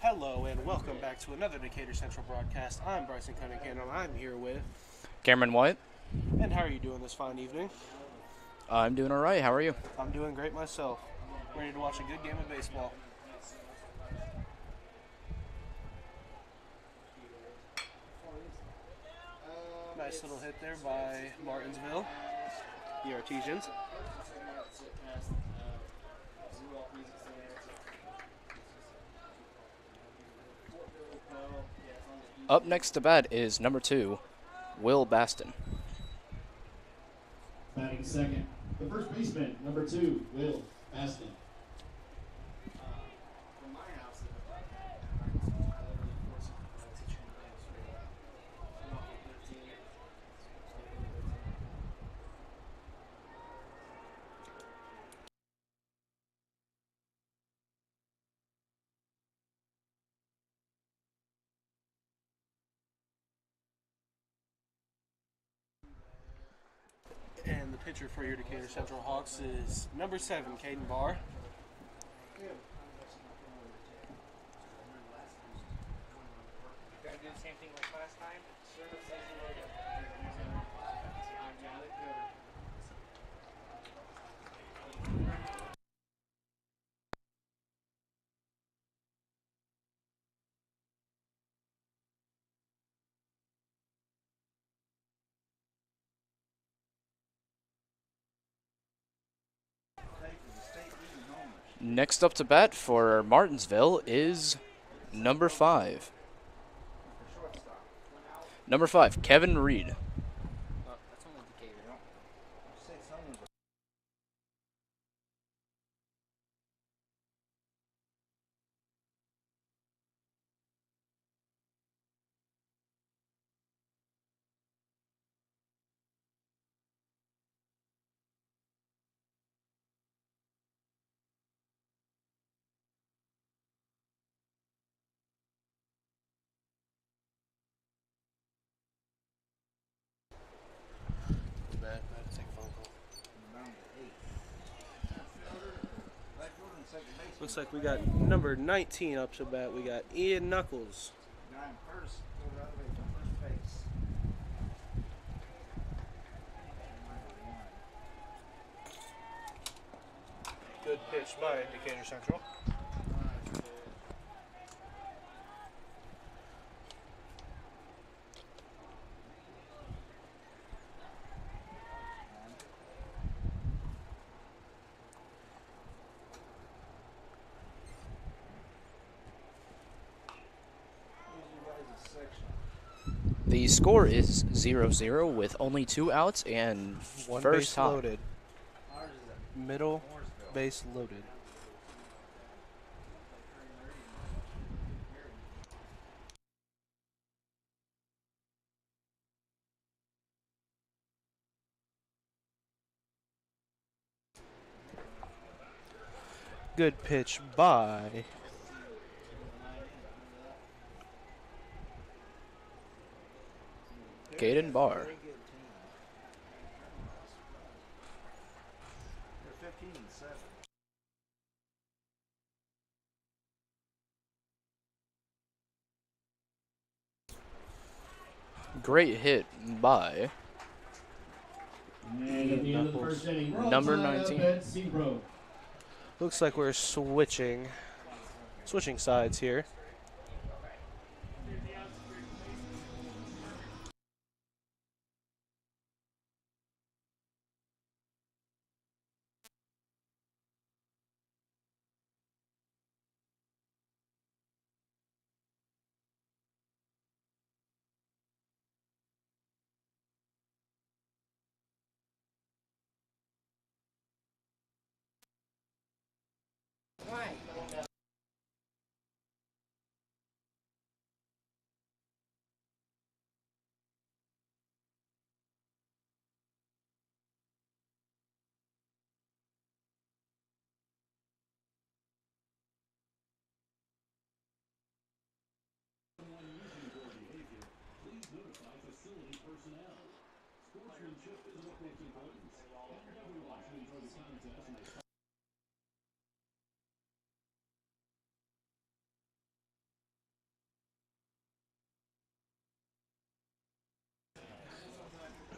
Hello and welcome back to another Decatur Central broadcast. I'm Bryson Cunningham and I'm here with. Cameron White. And how are you doing this fine evening? I'm doing all right. How are you? I'm doing great myself. Ready to watch a good game of baseball. Nice little hit there by Martinsville, the Artesians. Up next to bat is number 2, Will Baston. Batting second, the first baseman, number 2, Will Baston. And the pitcher for your Decatur Central Hawks is number 7, Caden Barr. Gotta do the same thing like last time. Next up to bat for Martinsville is number 5. Number 5, Kevin Reed. That's only Decatur, don't Looks like we got number 19 up to bat. We got Ian Knuckles. Good pitch by Decatur Central. The score is 0-0 with only 2 outs and One first base hop. loaded. Middle base loaded. Good pitch by Caden Barr. Great hit by And at the end of the first inning, we're all Number tied up 19. at Seabrook. Looks like we're switching sides here.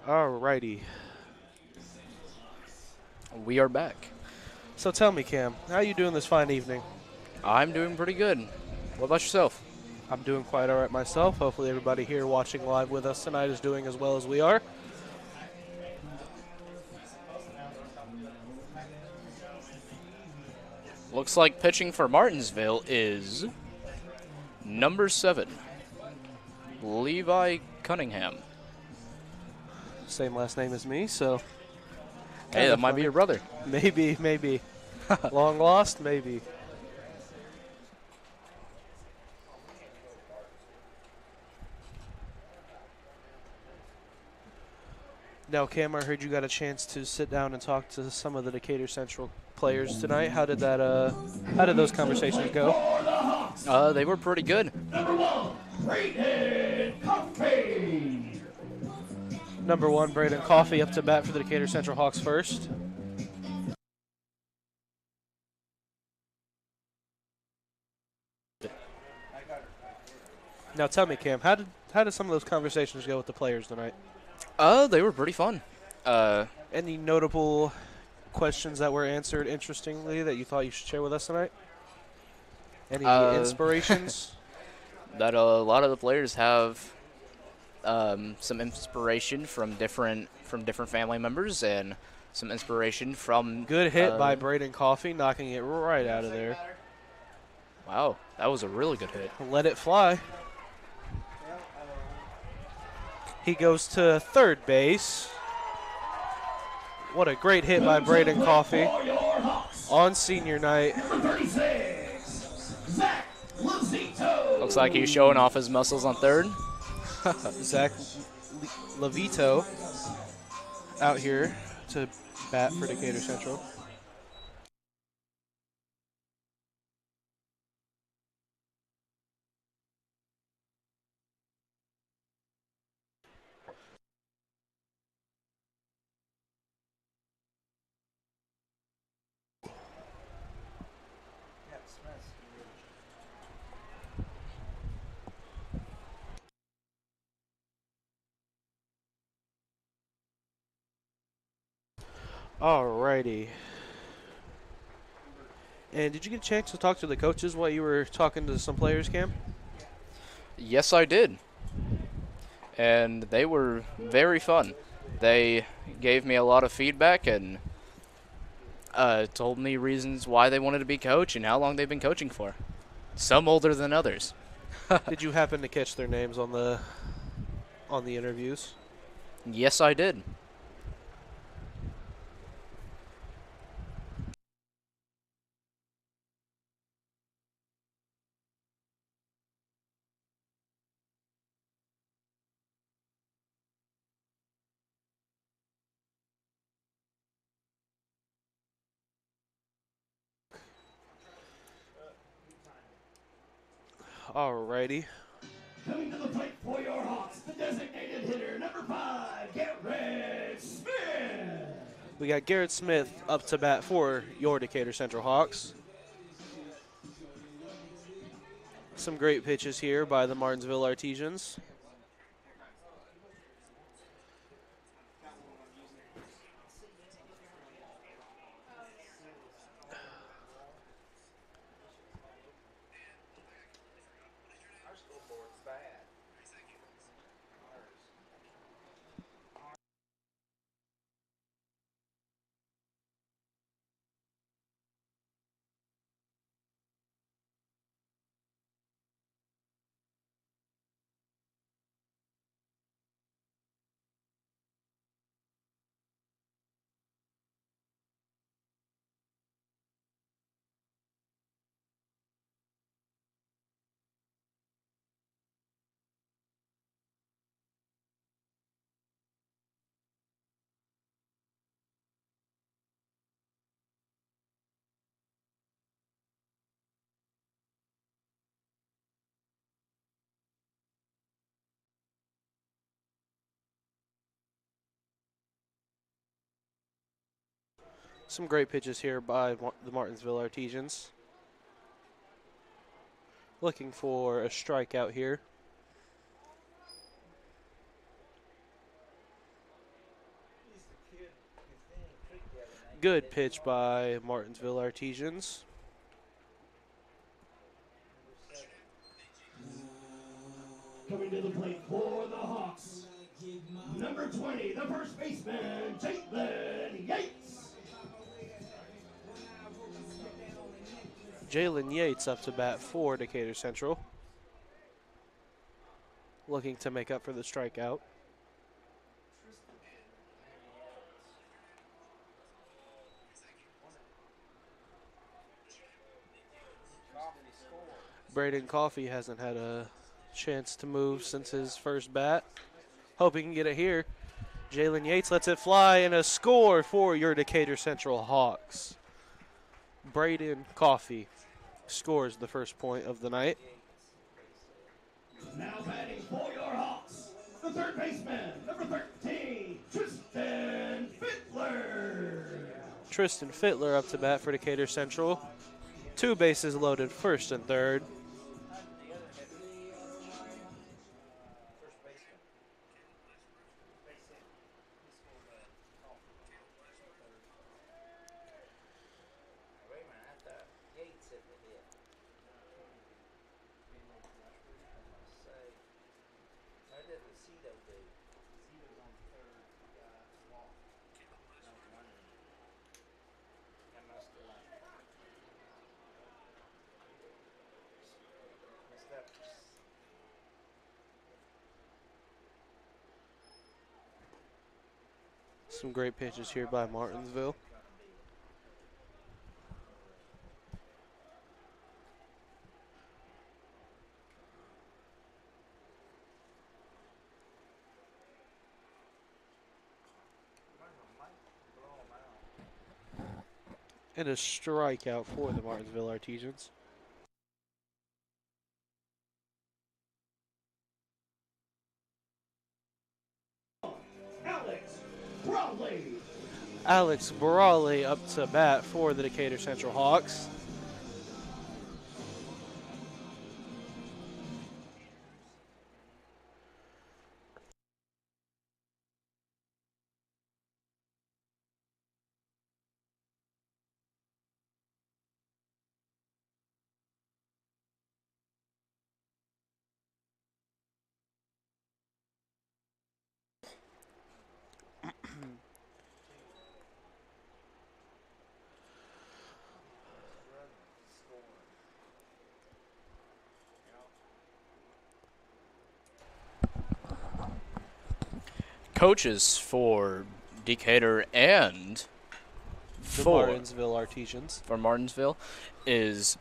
Alrighty. We are back. So tell me, Cam, how you doing this fine evening? I'm doing pretty good. What about yourself? I'm doing quite all right myself. Hopefully everybody here watching live with us tonight is doing as well as we are. Looks like pitching for Martinsville is number 7, Levi Cunningham. Same last name as me, so Hey, that might be your brother. maybe. Long lost, maybe. Now, Cam, I heard you got a chance to sit down and talk to some of the Decatur Central players tonight. How did those conversations go? They were pretty good. Number 1, Braden Coffey up to bat for the Decatur Central Hawks first. Now tell me, Cam, how did some of those conversations go with the players tonight? They were pretty fun. Any notable questions that were answered interestingly that you thought you should share with us tonight? Any inspirations? That a lot of the players have some inspiration from different family members and some inspiration from Good hit by Braden Coffey, knocking it right out of there. Wow, that was a really good hit. Let it fly. He goes to third base. What a great hit by Braden Coffey on senior night. Looks like he's showing off his muscles on third. Zach Levito out here to bat for Decatur Central. Alrighty. And did you get a chance to talk to the coaches while you were talking to some players, Cam? Yes, I did. And they were very fun. They gave me a lot of feedback and told me reasons why they wanted to be coach and how long they've been coaching for. Some older than others. Did you happen to catch their names on the interviews? Yes, I did. Alrighty. Coming to the plate for your Hawks, the designated hitter, number 5, Garrett Smith. We got Garrett Smith up to bat for your Decatur Central Hawks. Some great pitches here by the Martinsville Artesians. Some great pitches here by the Martinsville Artesians. Looking for a strikeout here. Good pitch by Martinsville Artesians. Coming to the plate for the Hawks, number 20, the first baseman, Jalen Yates. Jalen Yates up to bat for Decatur Central. Looking to make up for the strikeout. Braden Coffey hasn't had a chance to move since his first bat. Hope he can get it here. Jalen Yates lets it fly, and a score for your Decatur Central Hawks. Braden Coffey scores the first point of the night. Now batting for your Hawks, the third baseman, number 13, Tristan Fittler. Tristan Fittler up to bat for Decatur Central. 2 bases loaded, first and third. Some great pitches here by Martinsville. And a strikeout for the Martinsville Artesians. Alex Brawley up to bat for the Decatur Central Hawks. Coaches for Decatur and The Martinsville Artesians. for Martinsville is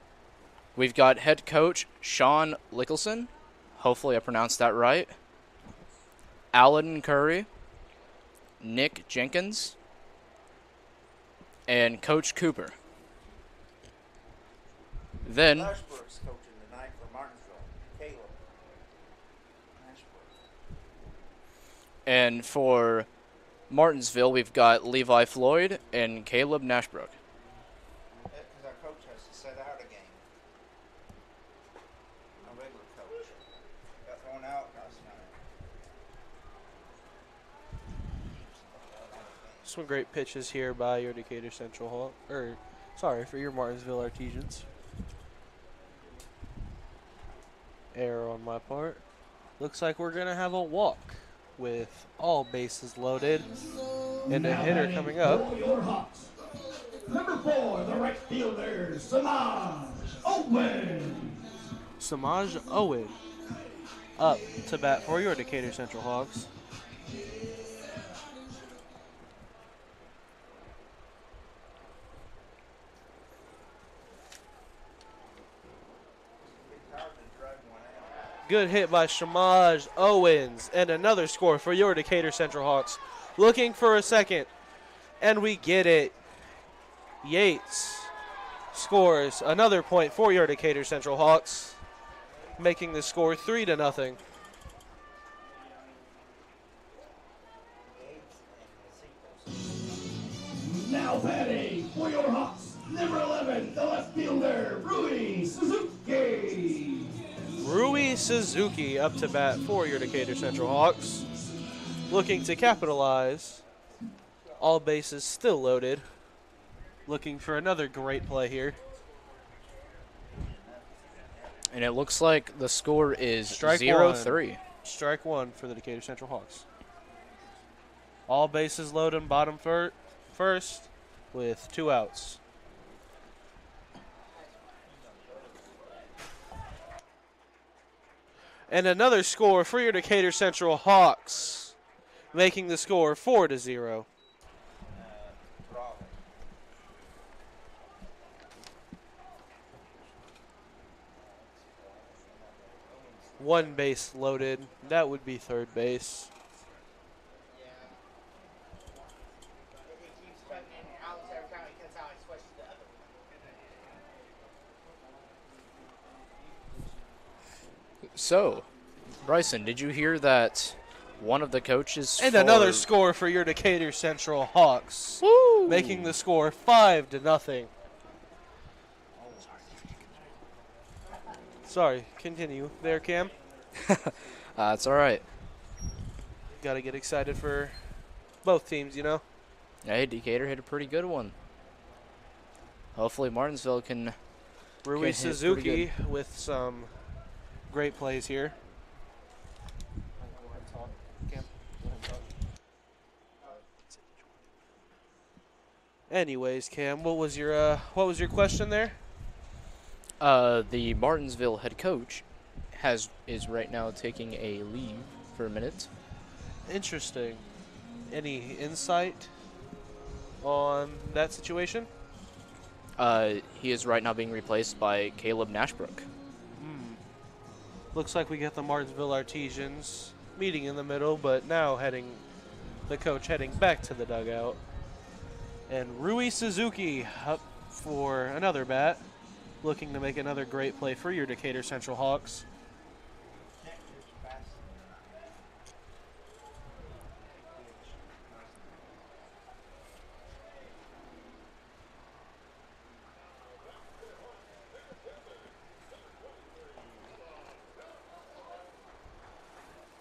we've got head coach Sean Lickelson. Hopefully I pronounced that right. Alan Curry, Nick Jenkins, and Coach Cooper. Then Ashbrook's coaching tonight for Martinsville. Caleb Ashbrook. and for Martinsville we've got Levi Floyd and Caleb Nashbrook. Because our coach has to set out a game. Our regular coach got thrown out last night. Some great pitches here by your Decatur Central Hawk, for your Martinsville Artesians. Error on my part. Looks like we're gonna have a walk with all bases loaded and a hitter coming up. For your Hawks, number 4, the right fielder, Samaj Owen. Samaj Owen up to bat for your Decatur Central Hawks. Good hit by Shamaj Owens, and another score for your Decatur Central Hawks. Looking for a second, and we get it. Yates scores another point for your Decatur Central Hawks, making the score 3-0. Now batting for your Hawks, number 11, the left fielder, Rui Suzuki. Rui Suzuki up to bat for your Decatur Central Hawks. Looking to capitalize. All bases still loaded. looking for another great play here. And it looks like the score is Strike 0-3. Strike one for the Decatur Central Hawks. All bases loaded, bottom first with 2 outs. And another score for your Decatur Central Hawks, making the score 4-0. Bravo. One base loaded. That would be third base. Yeah. He keeps putting in outs every time he cuts out, he switches to the other one. So, Bryson, did you hear that one of the coaches And for another score for your Decatur Central Hawks, making the score 5-0. Sorry, continue there, Cam. It's all right. Got to get excited for both teams, you know. Hey, Decatur hit a pretty good one. Hopefully Martinsville can Rui hit Suzuki with some great plays here. Anyways, Cam, what was your question there? The Martinsville head coach is right now taking a leave for a minute. Interesting. Any insight on that situation? He is right now being replaced by Caleb Nashbrook. Looks like we get the Martinsville Artesians meeting in the middle, but now the coach heading back to the dugout. And Rui Suzuki up for another bat, looking to make another great play for your Decatur Central Hawks.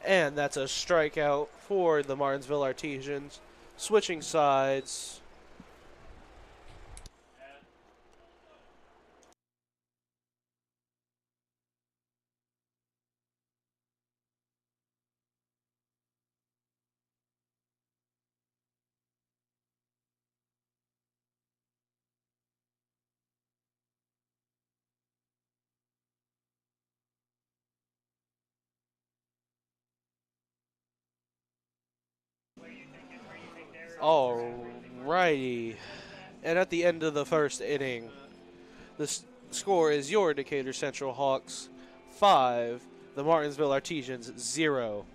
And that's a strikeout for the Martinsville Artesians. Switching sides. Alrighty. And at the end of the first inning, the score is your Decatur Central Hawks 5, the Martinsville Artesians 0.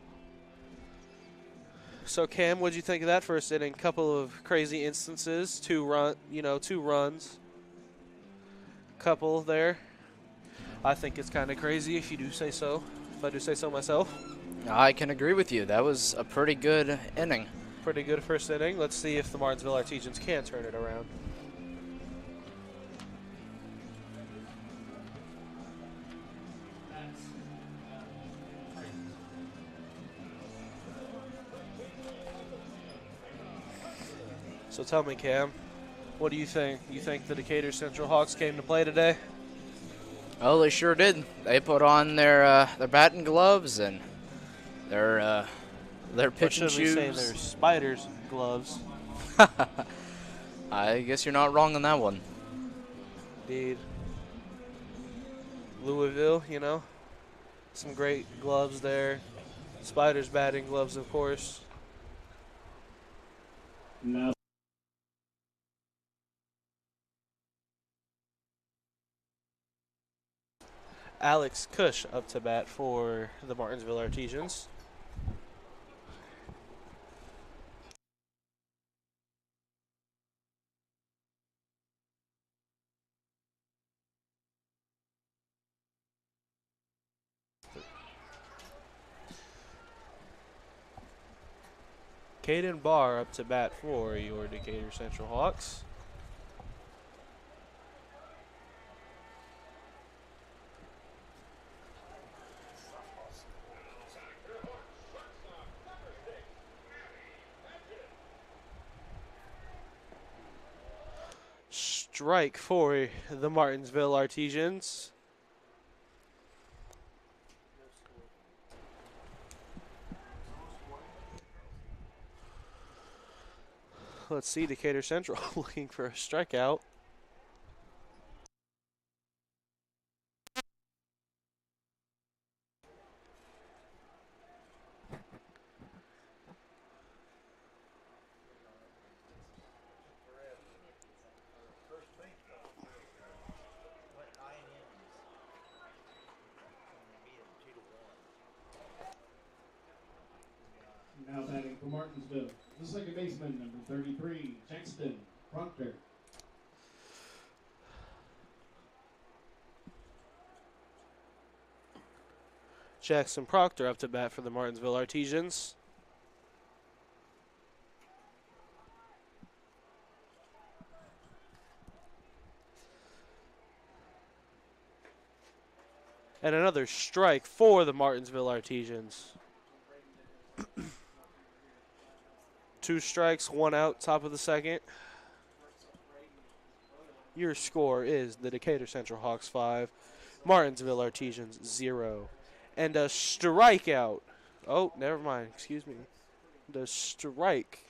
So Cam, what'd you think of that first inning? Couple of crazy instances, 2 runs. Couple there. I think it's kind of crazy if you do say so. If I do say so myself. I can agree with you. That was a pretty good inning. Pretty good first inning. Let's see if the Martinsville Artesians can turn it around. So tell me, Cam, what do you think? You think the Decatur Central Hawks came to play today? Oh, they sure did. They put on their batting gloves and their pitching Or should we shoes. say their spiders gloves? I guess you're not wrong on that one. Indeed. Louisville, some great gloves there. Spiders batting gloves, of course. Now Alex Cush up to bat for the Martinsville Artesians. Caden Barr up to bat for your Decatur Central Hawks. strike for the Martinsville Artesians. Let's see, Decatur Central looking for a strikeout. Now batting for Martinsville, the second baseman, number 33, Jackson Proctor. Jackson Proctor up to bat for the Martinsville Artesians. And another strike for the Martinsville Artesians. 2 strikes, 1 out, top of the second. Your score is the Decatur Central Hawks 5, Martinsville Artesians 0. And a strikeout. Oh, never mind. Excuse me. The strike.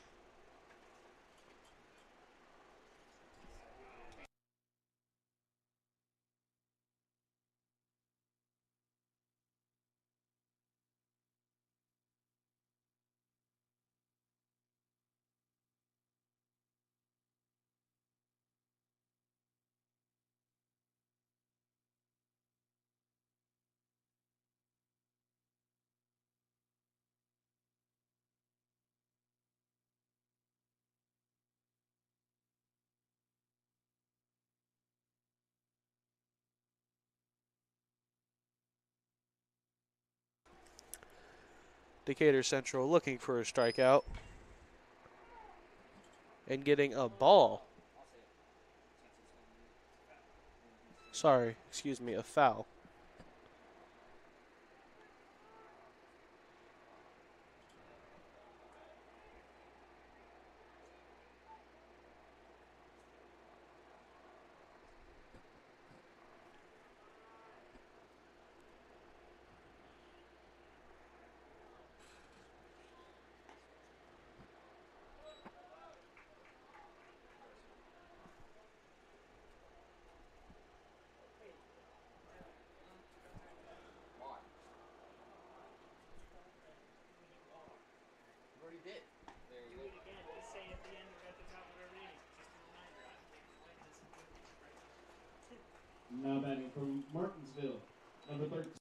Decatur Central looking for a strikeout. And getting a ball. Sorry, excuse me, a foul. Now batting from Martinsville, number 13.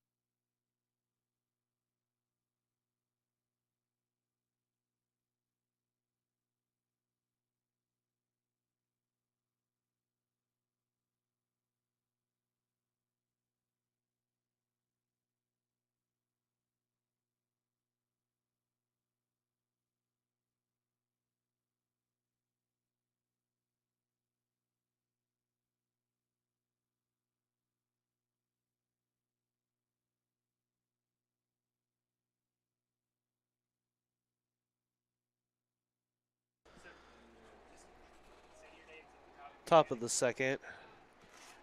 Top of the second.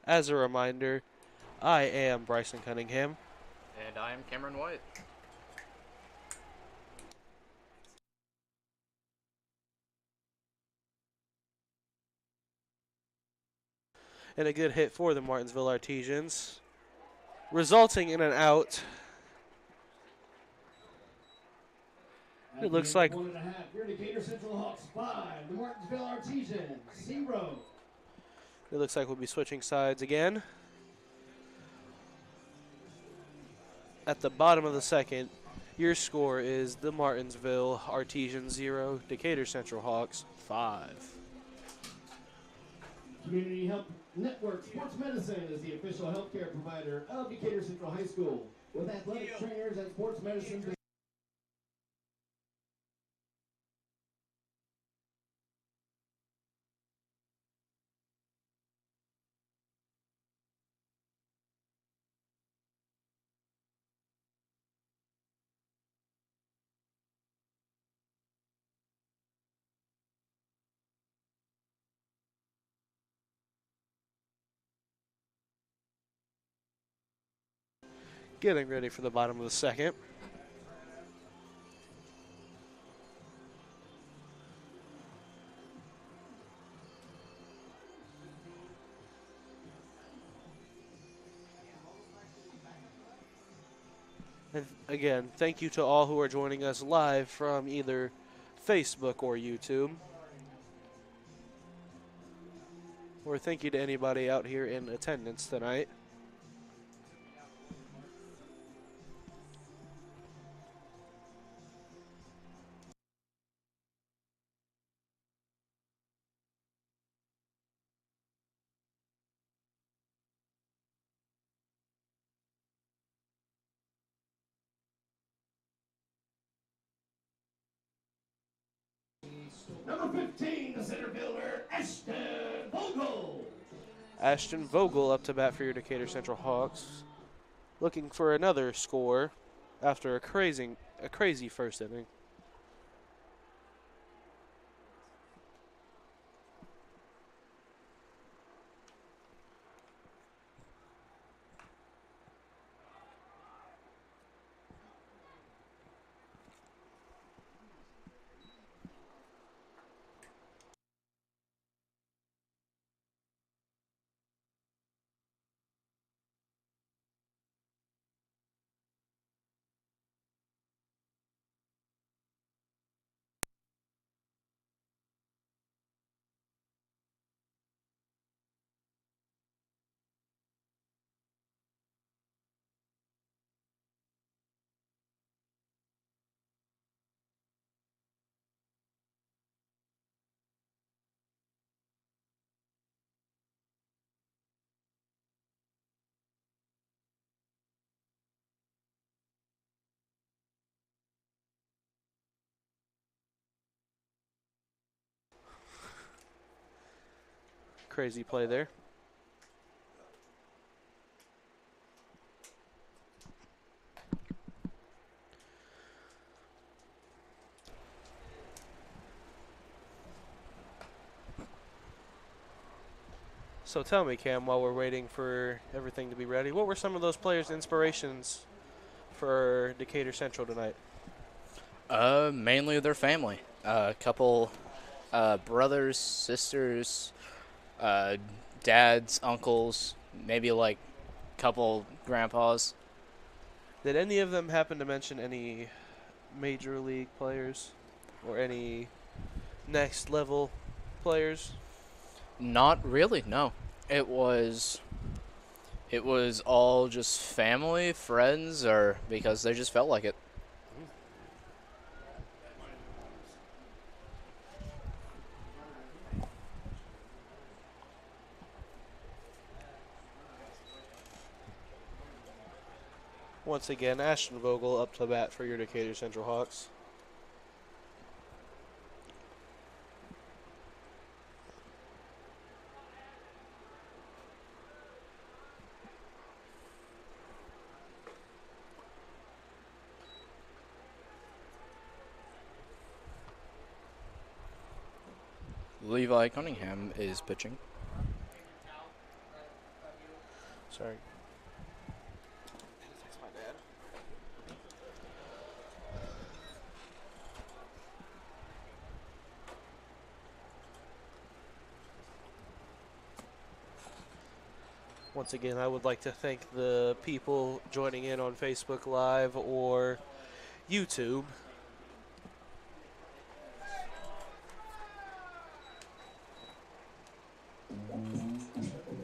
As a reminder, I am Bryson Cunningham. And I am Cameron White. And a good hit for the Martinsville Artesians, resulting in an out. It looks like 1.5. Your Decatur Central Hawks 5, the Martinsville Artesians 0. we'll be switching sides again. At the bottom of the second, your score is the Martinsville Artesians 0, Decatur Central Hawks 5. Community Health Network Sports Medicine is the official healthcare provider of Decatur Central High School, with athletic trainers and sports medicine Getting ready for the bottom of the second. And again, thank you to all who are joining us live from either Facebook or YouTube. Or thank you to anybody out here in attendance tonight. Number 15, the center fielder, Ashton Vogel. Ashton Vogel up to bat for your Decatur Central Hawks. Looking for another score after a crazy first inning. Crazy play there. So tell me, Cam, while we're waiting for everything to be ready, what were some of those players' inspirations for Decatur Central tonight? Mainly their family. A couple brothers, sisters, dads, uncles, maybe like couple grandpas. Did any of them happen to mention any major league players or any next level players? Not really, no. It was all just family, friends, or because they just felt like it. Once again, Ashton Vogel up to bat for your Decatur Central Hawks. Levi Cunningham is pitching. Sorry. Once again, I would like to thank the people joining in on Facebook Live or YouTube.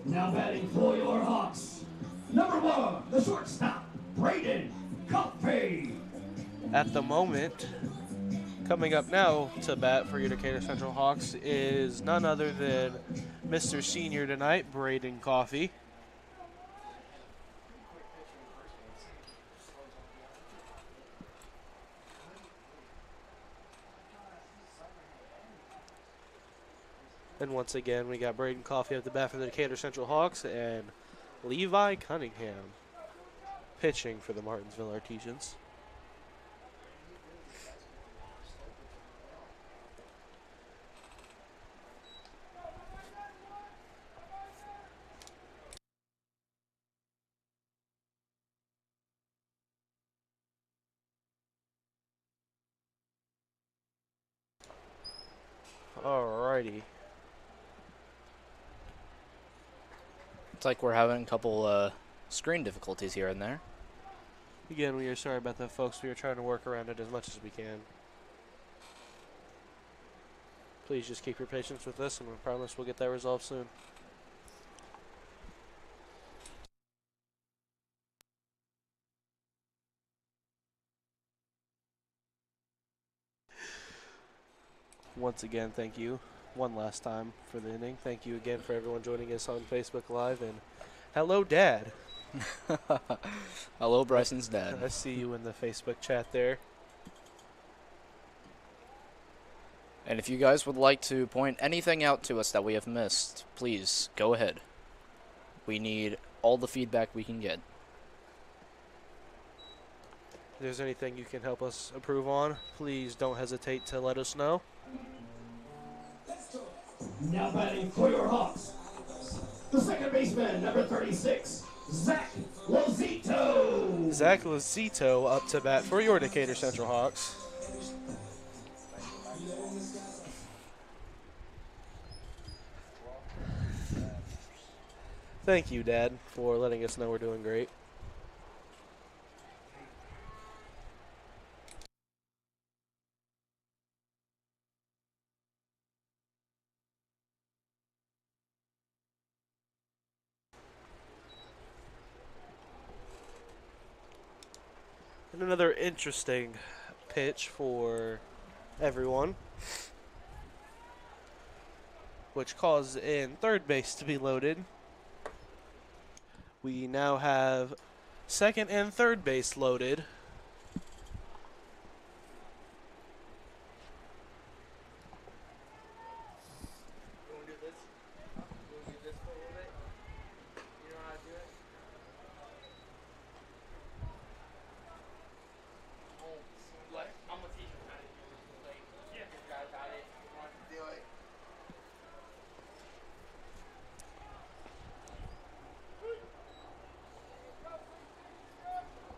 Now batting for your Hawks, number 1, the shortstop, Braden Coffey. At the moment, coming up now to bat for your Decatur Central Hawks is none other than Mr. Senior tonight, Braden Coffey. And once again, we got Braden Coffey at the bat for the Decatur Central Hawks and Levi Cunningham pitching for the Martinsville Artesians. Alrighty. It's like we're having a couple screen difficulties here and there. Again, we are sorry about that, folks. We are trying to work around it as much as we can. Please just keep your patience with us, and we promise we'll get that resolved soon. Once again, thank you one last time for the inning. Thank you again for everyone joining us on Facebook Live. And hello, Dad. Hello, Bryson's dad. I see you in the Facebook chat there. And if you guys would like to point anything out to us that we have missed, please go ahead. We need all the feedback we can get. If there's anything you can help us improve on, please don't hesitate to let us know. Now batting for your Hawks, the second baseman, number 36, Zach Lozito. Zach Lozito up to bat for your Decatur Central Hawks. Thank you, Dad, for letting us know we're doing great. And another interesting pitch for everyone, which caused in third base to be loaded. We now have second and third base loaded. You want to do this? You want to do this for a little bit? You know how to do it? What? I'm going to teach you how to do it. Like, yeah. You guys got it. You want to do it?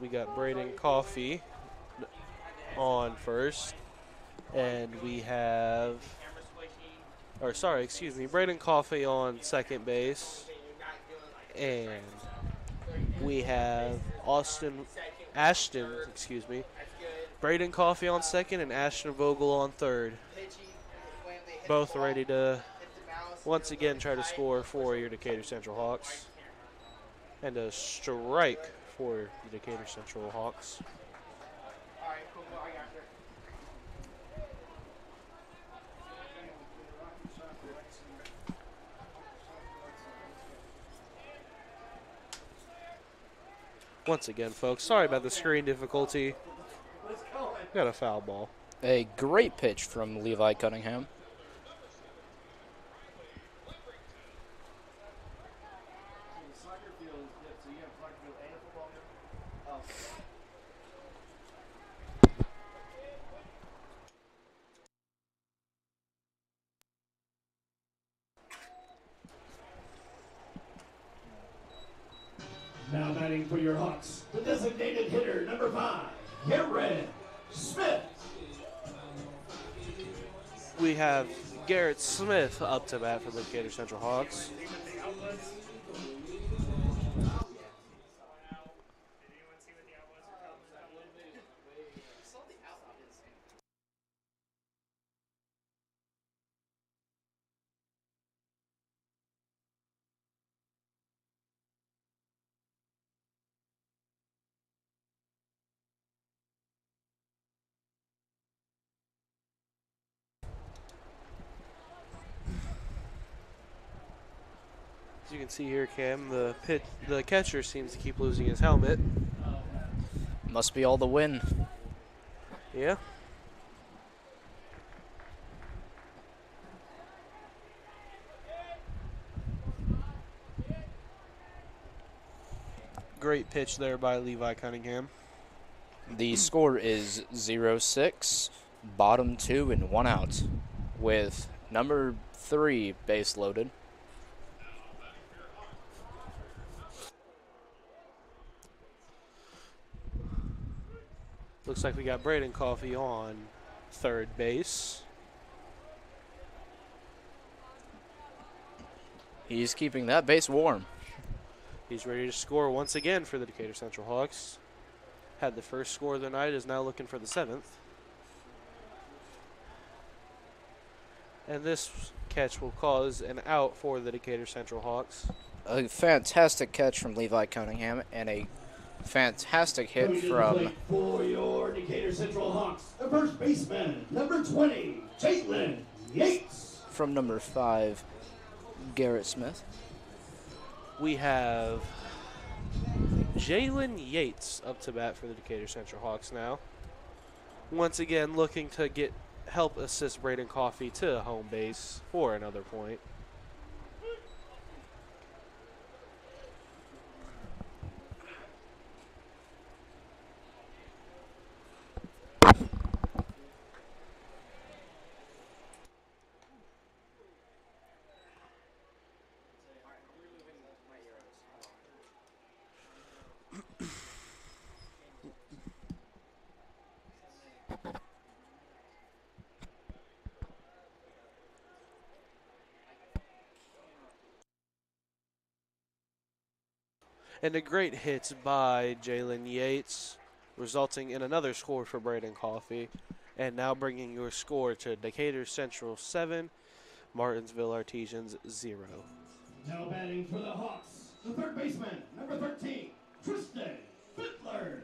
We got Braden Coffey on first, and we have, Camera switching. or sorry, excuse me, Braden Coffey on second base, Okay, you're not doing like and we have Ashton, excuse me, that's good. Braden Coffey on second and Ashton Vogel on third, Pitching. When they hit both the ball, ready to hit the mouse, once you're again really try to tight. score for your Decatur Central Hawks, and a strike for the Decatur Central Hawks. All right, cool. I got you. Once again, folks, sorry about the screen difficulty. Got a foul ball. A great pitch from Levi Cunningham. Now batting for your Hawks, the designated hitter, number 5, Garrett Smith. We have Garrett Smith up to bat for the Decatur Central Hawks. As you can see here, Cam, the catcher seems to keep losing his helmet. Must be all the win. Yeah. Great pitch there by Levi Cunningham. The score is 0-6, bottom 2 and 1 out, with number 3 base loaded. Looks like we got Braden Coffey on third base. He's keeping that base warm. He's ready to score once again for the Decatur Central Hawks. Had the first score of the night, is now looking for the 7th. And this catch will cause an out for the Decatur Central Hawks. A fantastic catch from Levi Cunningham and a fantastic hit Coming to the from plate for your Decatur Central Hawks, the first baseman, number 20, Jalen Yates. number 5, Garrett Smith. We have Jalen Yates up to bat for the Decatur Central Hawks now. Once again, looking to help assist Braden Coffey to home base for another point. And a great hit by Jalen Yates, resulting in another score for Braden Coffey. And now bringing your score to Decatur Central 7, Martinsville Artesians 0. Now batting for the Hawks, the third baseman, number 13, Tristan Fiddler.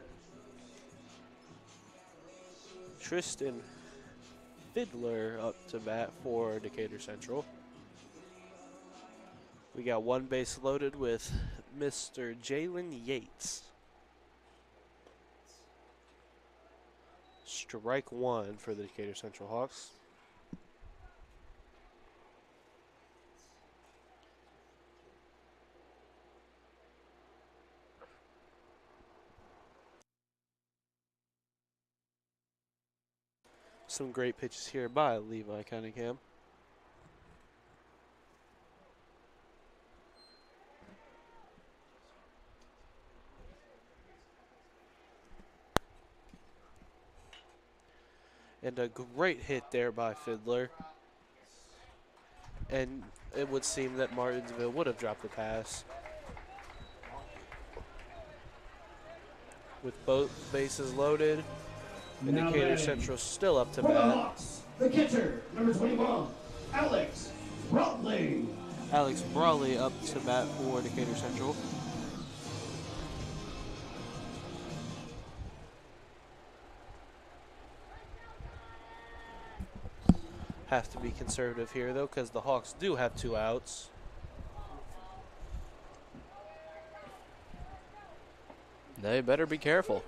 Tristan Fiddler up to bat for Decatur Central. We got one base loaded with Mr. Jalen Yates. Strike one for the Decatur Central Hawks. Some great pitches here by Levi Cunningham. And a great hit there by Fiddler. And it would seem that Martinsville would have dropped the pass. With both bases loaded, Decatur Central still up to For the bat. Hawks, the catcher, number 21, Alex Broughtley. Alex Brawley up to bat for Decatur Central. Have to be conservative here, though, because the Hawks do have 2 outs. They better be careful.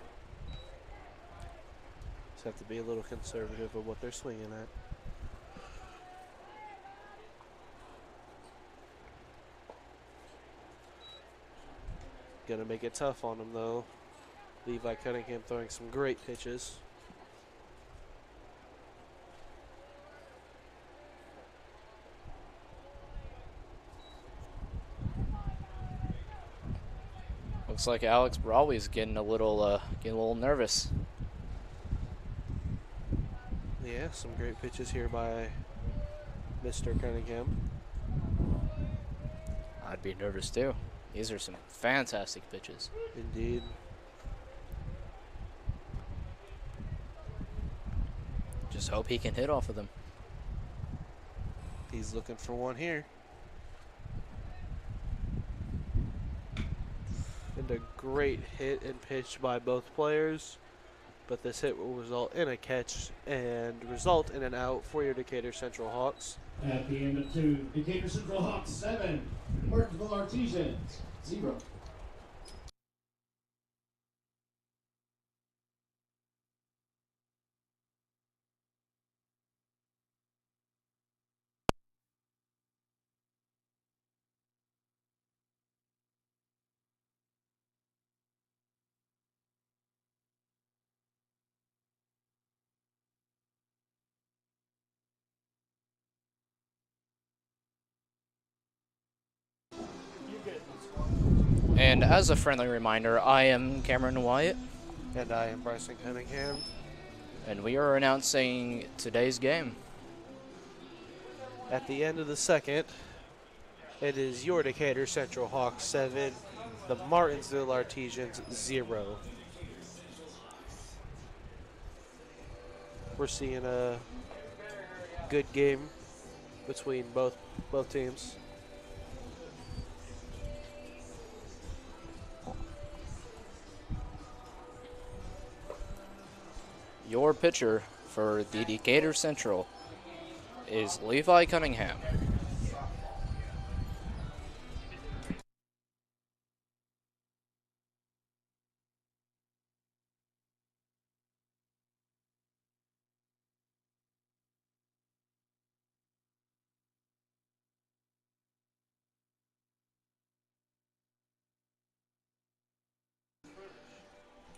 Just have to be a little conservative of what they're swinging at. Gonna make it tough on them, though. Levi Cunningham throwing some great pitches. Looks like Alex Brawley's getting a little nervous. Yeah, some great pitches here by Mr. Cunningham. I'd be nervous too. These are some fantastic pitches. Indeed. Just hope he can hit off of them. He's looking for one here. And a great hit and pitch by both players. But this hit will result in a catch and result in an out for your Decatur Central Hawks. At the end of 2, Decatur Central Hawks 7, Martinsville Artesians 0. And as a friendly reminder, I am Cameron Wyatt, And I am Bryson Cunningham. and we are announcing today's game. At the end of the second, It is your Decatur Central Hawks 7, the Martinsville Artesians 0. We're seeing a good game between both teams. Your pitcher for the Decatur Central is Levi Cunningham.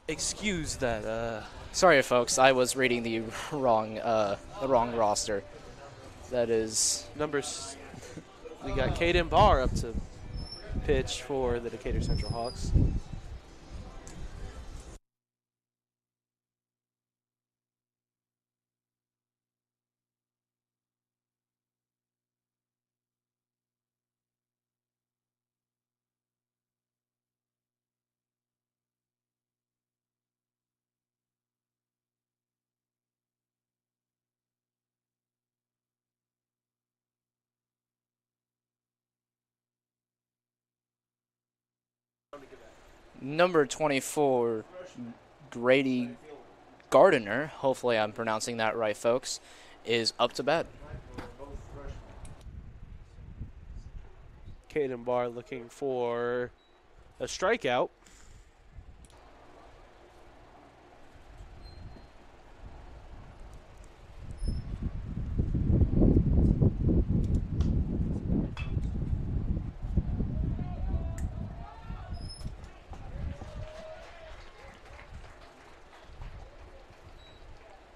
Excuse that. Sorry, folks, I was reading the wrong roster. That is Numbers. We got Caden Barr up to pitch for the Decatur Central Hawks. number 24, Grady Gardiner. Hopefully, I'm pronouncing that right, folks. Is up to bat. Caden Barr looking for a strikeout.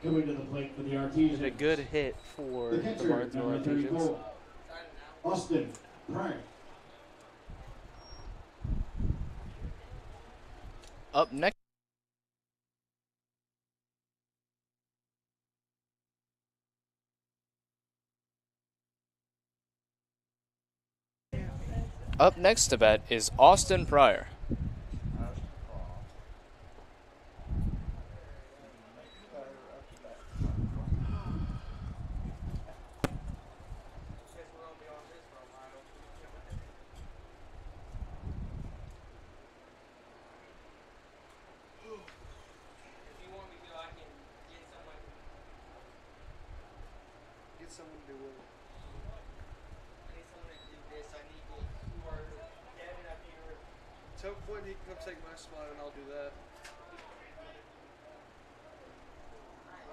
Coming to the plate for the And Artesians. a good hit for The the catcher, Martinsville number Artesians. 34, Austin Pryor. Up next. Up next to bat is Austin Pryor. Someone do it. I need someone to do this. I need you are Devin up here. Tell Quinn he can come take my spot and I'll do that.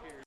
Here.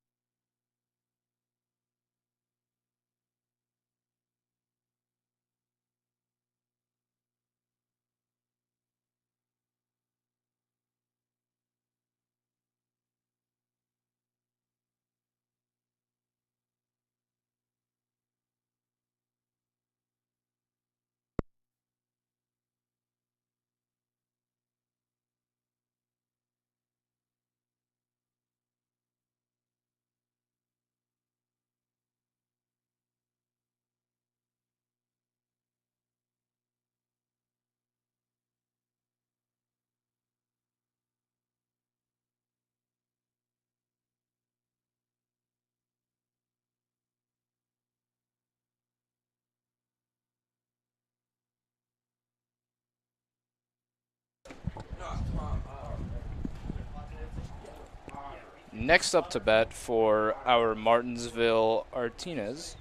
Next up to bat for our Martinsville Artenians,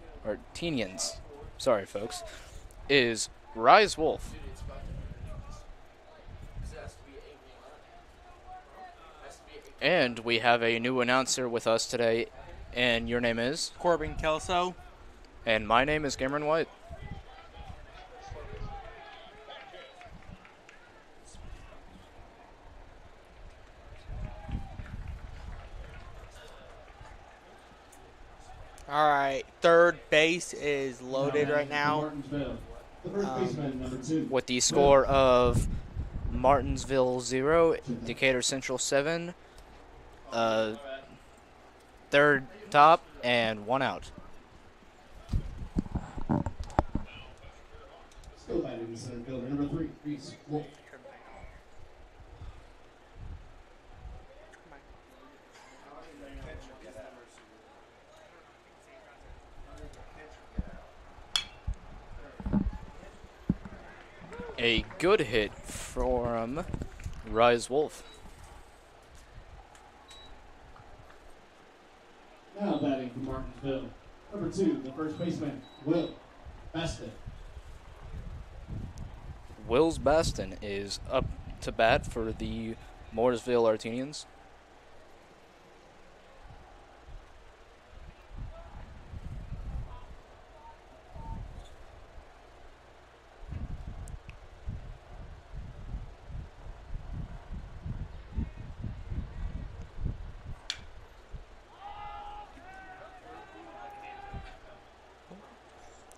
sorry folks, is Rise Wolf. And we have a new announcer with us today, and your name is? Corbin Kelso. And my name is Cameron White. All right, third base is loaded right now. Martinsville. The first baseman, number 2. With the score of Martinsville 0, Decatur Central 7, third top, and 1 out. the center fielder. Number 3, Reese Wolf. A good hit from Rise Wolf. Now batting for Martinsville. Number 2, the first baseman, Will Baston. Wills Baston is up to bat for the Mooresville Artenians.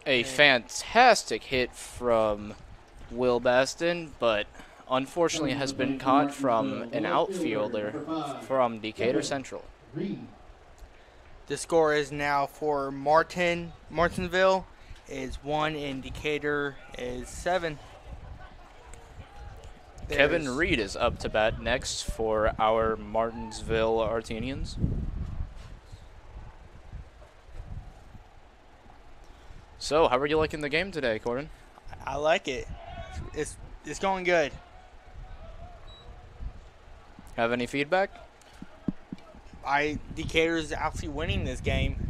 A fantastic hit from Will Baston, but unfortunately has been caught from an outfielder from Decatur Central. The score is now for Martinsville is 1 and Decatur is 7. Kevin Reed is up to bat next for our Martinsville Artenians. So, how are you liking the game today, Corbin? I like it. It's going good. Have any feedback? Decatur is actually winning this game.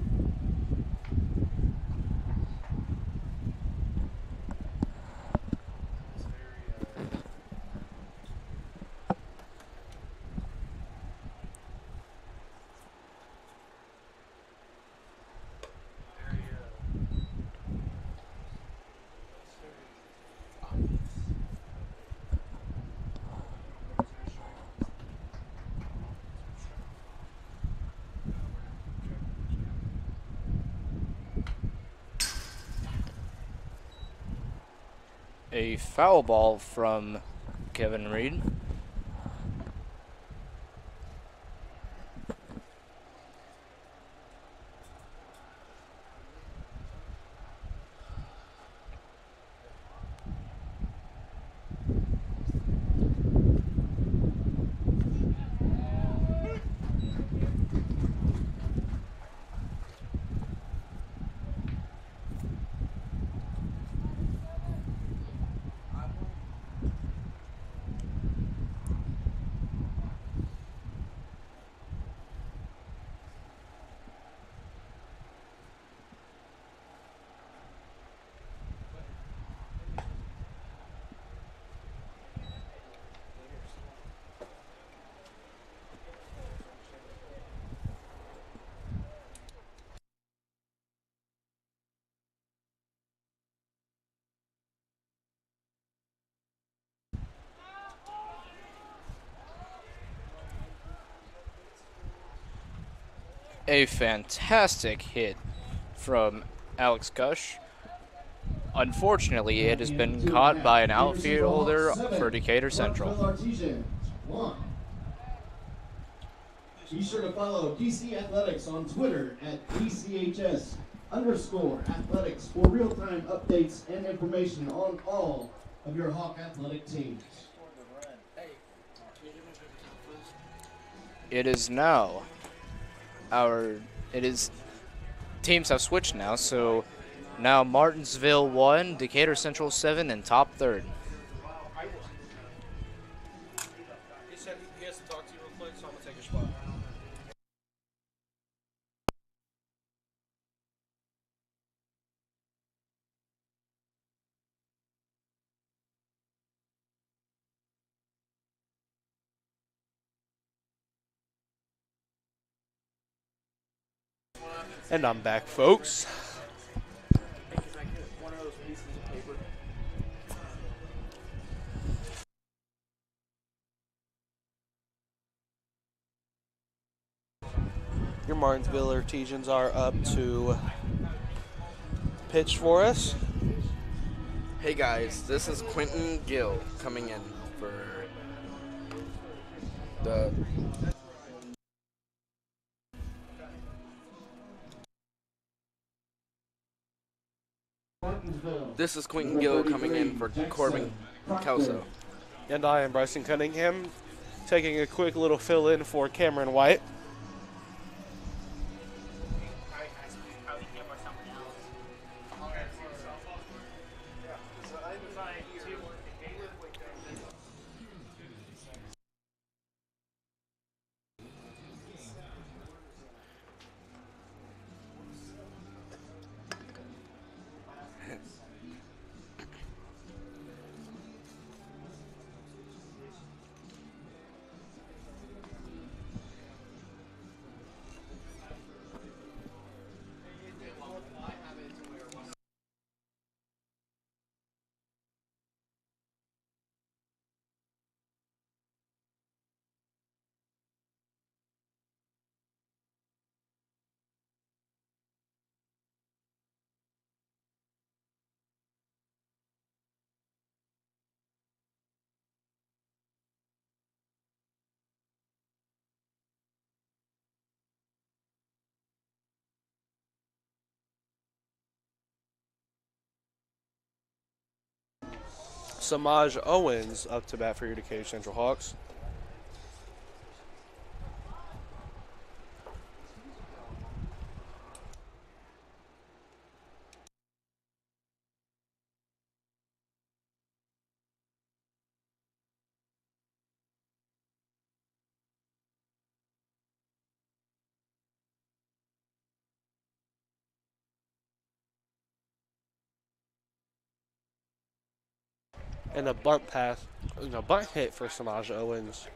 A foul ball from Kevin Reed. A fantastic hit from Alex Gush. Unfortunately, it has been caught by an outfielder for Decatur Central. Be sure to follow DC Athletics on Twitter at DCHS_athletics for real-time updates and information on all of your Hawk athletic teams. It is now teams have switched now, so now Martinsville 1, Decatur Central 7, and top third. He said he has to talk to you real quick, so I'm going to take your spot. And I'm back, folks. Your Martinsville Artesians are up to pitch for us. Hey guys, this is Quentin Gill coming in for the Martinsville. This is Quentin Gill coming in for Corbin Kelso. And I am Bryson Cunningham, taking a quick little fill-in for Cameron White. Probably him or someone else. Samaj Owens up to bat for your Decatur Central Hawks. And a bunt hit for Samaj Owens,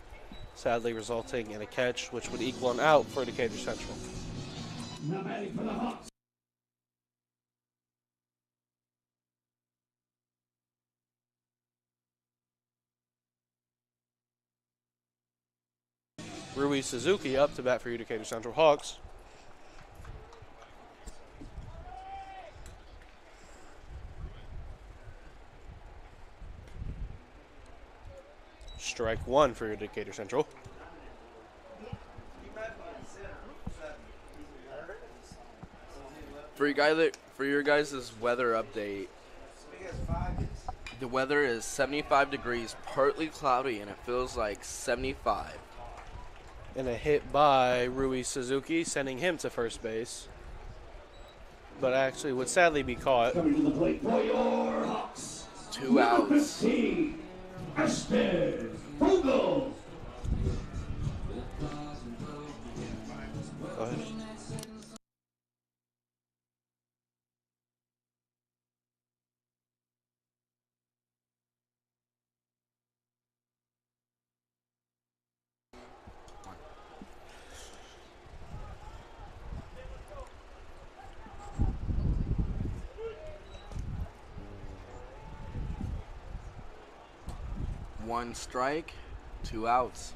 sadly resulting in a catch, which would equal an out for Decatur Central. Now batting for the Hawks. Rui Suzuki up to bat for your Decatur Central Hawks. Strike one for your Decatur Central. For your guys' weather update, the weather is 75 degrees, partly cloudy, and it feels like 75. And a hit by Rui Suzuki, sending him to first base. But actually would sadly be caught. Coming to the plate for your Hawks. 2 outs. 15, Estes Vogel. Go ahead. One strike, 2 outs.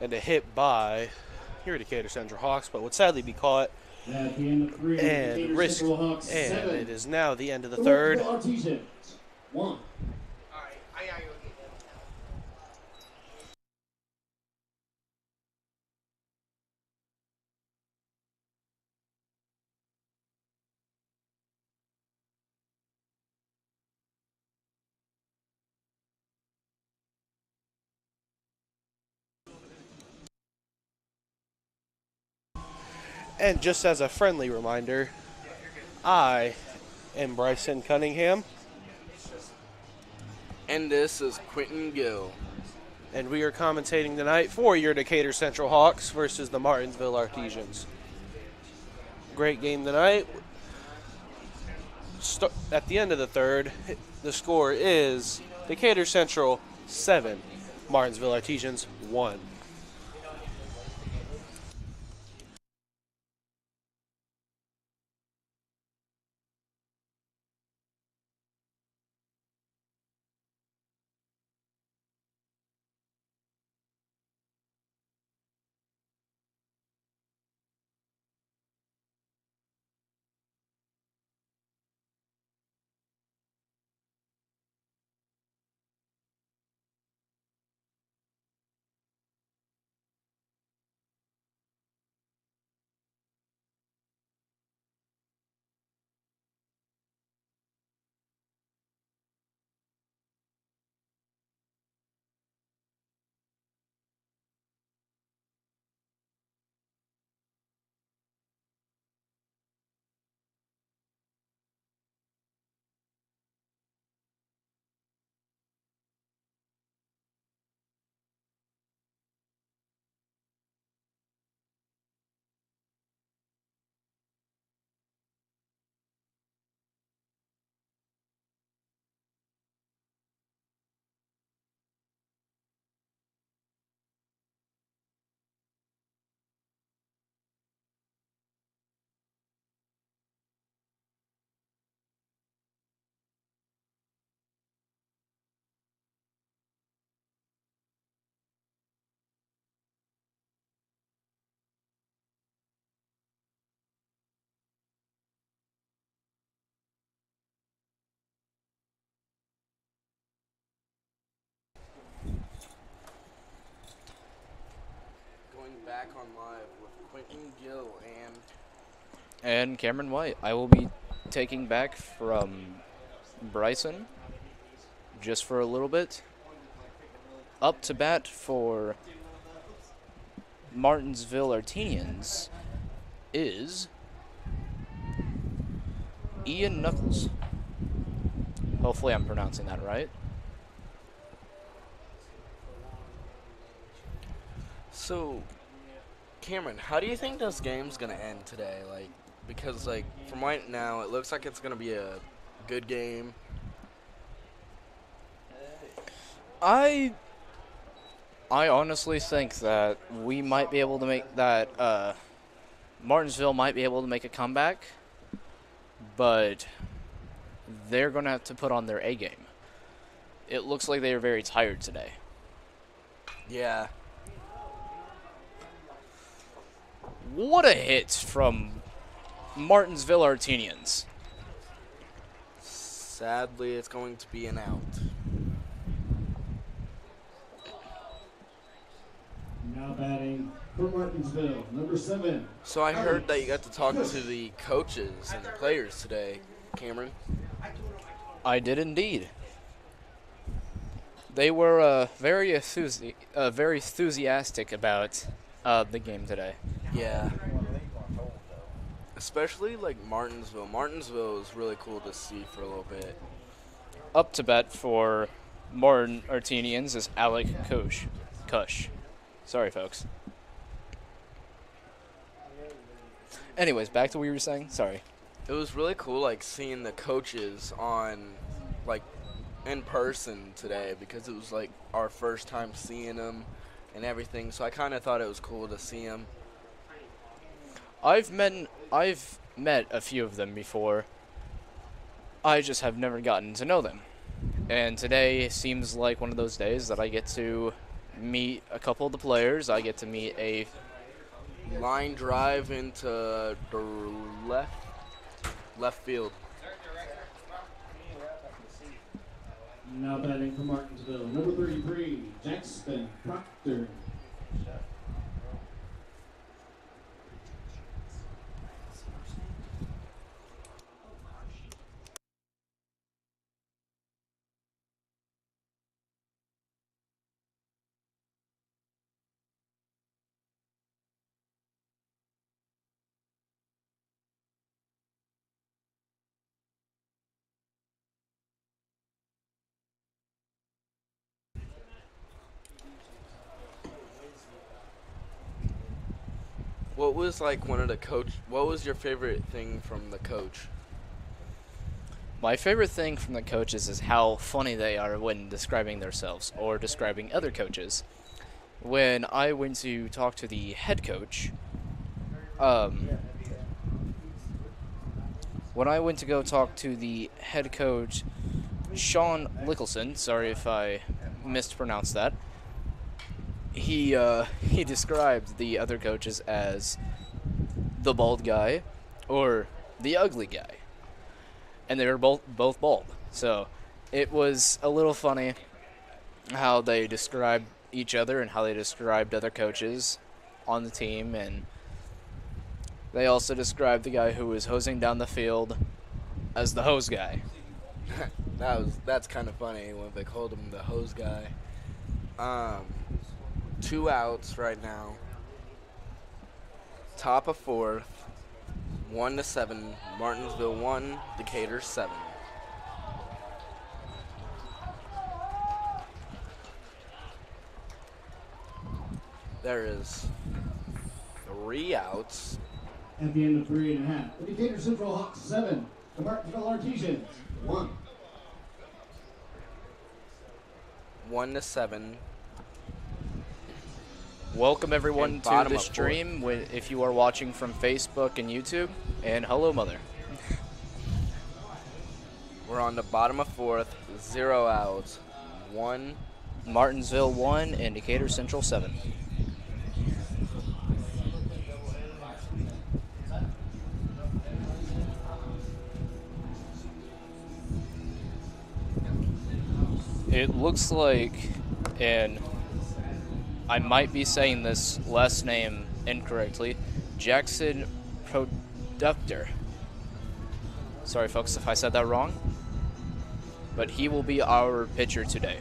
And a hit by your Decatur Central Hawks, but would sadly be caught. At the end of 3, And Decatur risk. Central Hawks And 7. it is now the end of the third. Artesians 1. Alright, I gotta go get them now. And just as a friendly reminder, I am Bryson Cunningham, And this is Quentin Gill. and we are commentating tonight for your Decatur Central Hawks versus the Martinsville Artesians. Great game tonight. At the end of the third, the score is Decatur Central 7, Martinsville Artesians 1. back on live with Quentin Gill and Cameron White. I will be taking back from Bryson just for a little bit. Up to bat for Martinsville Artenians is Ian Knuckles. Hopefully I'm pronouncing that right. So, Cameron, how do you think this game's gonna end today? Like, because like from right now, it looks like it's gonna be a good game. I honestly think that we might be able to make that. Martinsville might be able to make a comeback, but they're gonna have to put on their A game. It looks like they are very tired today. Yeah. What a hit from Martinsville Artenians. Sadly, it's going to be an out. Now batting for Martinsville, number 7. So I heard that you got to talk to the coaches and the players today, Cameron. I did indeed. They were very enthusiastic about the game today. Yeah. Especially like Martinsville. Martinsville is really cool to see for a little bit. Up to bat for Martin Artenians is Alec Kush. Sorry, folks. Anyways, back to what we were saying. Sorry. It was really cool, like seeing the coaches on, like, in person today because it was like our first time seeing them and everything. So I kind of thought it was cool to see them. I've met a few of them before. I just have never gotten to know them. And today seems like one of those days that I get to meet a couple of the players. I get to meet a Line drive into the left field. Now batting for Martinsville, number 33, Jackson Proctor. What was like one of the coach? What was your favorite thing from the coach? My favorite thing from the coaches is how funny they are when describing themselves or describing other coaches. When I went to talk to the head coach, Sean Lickelson, sorry if I mispronounced that, he described the other coaches as the bald guy or the ugly guy. And they were both bald. So it was a little funny how they described each other and how they described other coaches on the team. And they also described the guy who was hosing down the field as the hose guy. That's kind of funny when they called him the hose guy. 2 outs right now. Top of 4th. 1-7. Martinsville 1. Decatur 7. There is 3 outs. At the end of 3.5, the Decatur Central Hawks 7, the Martinsville Artesians 1. 1-7. Welcome everyone And to bottom the of 4th. stream if you are watching from Facebook and YouTube. And hello, Mother. We're on the bottom of 4th. 0 outs. 1. Martinsville 1 and Decatur Central 7. It looks like, and I might be saying this last name incorrectly, Jackson Productor. Sorry, folks, if I said that wrong. But he will be our pitcher today,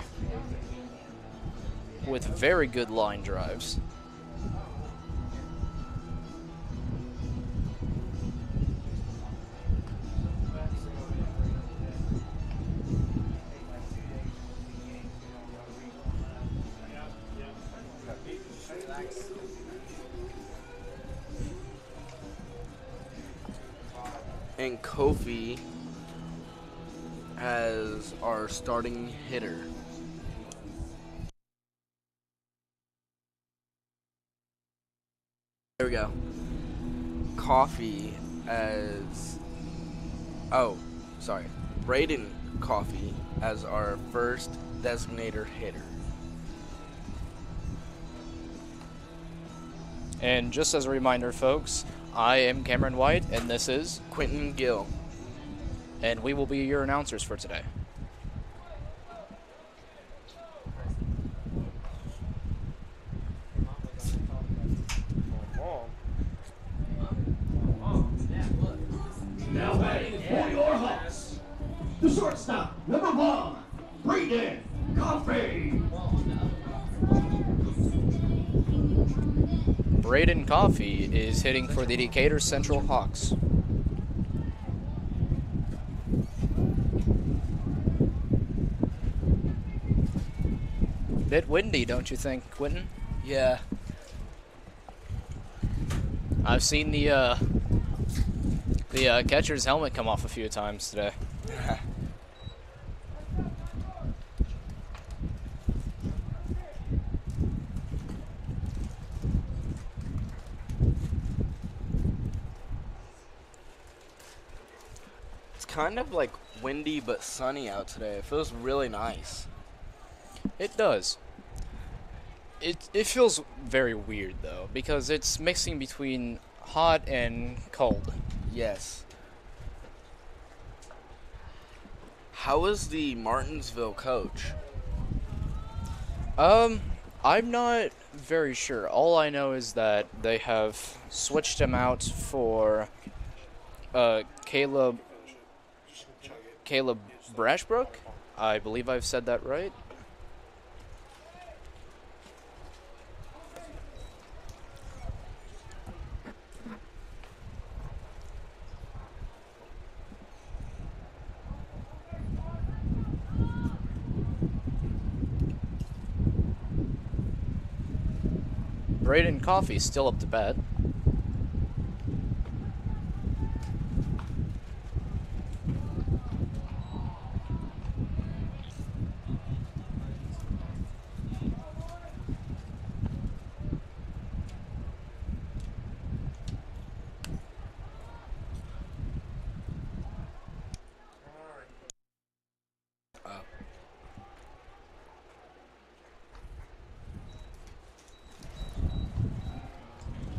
with very good line drives. And Kofi as our starting hitter. There we go. Coffee as... Oh, sorry. Braden Coffee as our first designator hitter. And just as a reminder, folks, I am Cameron White, and this is... Quentin Gill. And we will be your announcers for today. Now batting for your Hawks, the shortstop, number 1, Braden Coffey. Braden Coffey is hitting for the Decatur Central Hawks. Bit windy, don't you think, Quentin? Yeah. I've seen the catcher's helmet come off a few times today. It's kind of like windy but sunny out today. It feels really nice. It does. It feels very weird though, because it's mixing between hot and cold. Yes. How is the Martinsville coach? I'm not very sure. All I know is that they have switched him out for Caleb Brashbrook. I believe I've said that right. Braden Coffey still up to bat.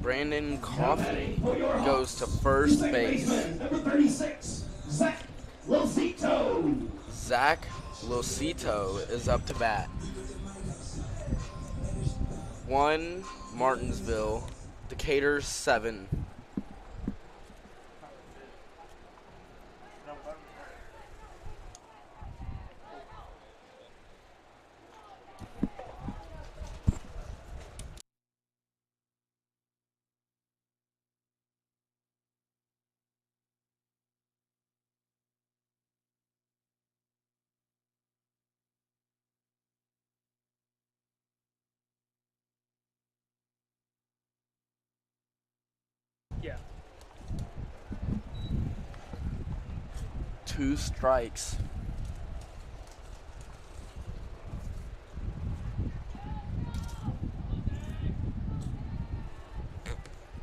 Brandon Coffey goes to first base. Number 36, Zach Losito. Zach Losito is up to bat. 1, Martinsville, Decatur 7. Yeah. 2 strikes.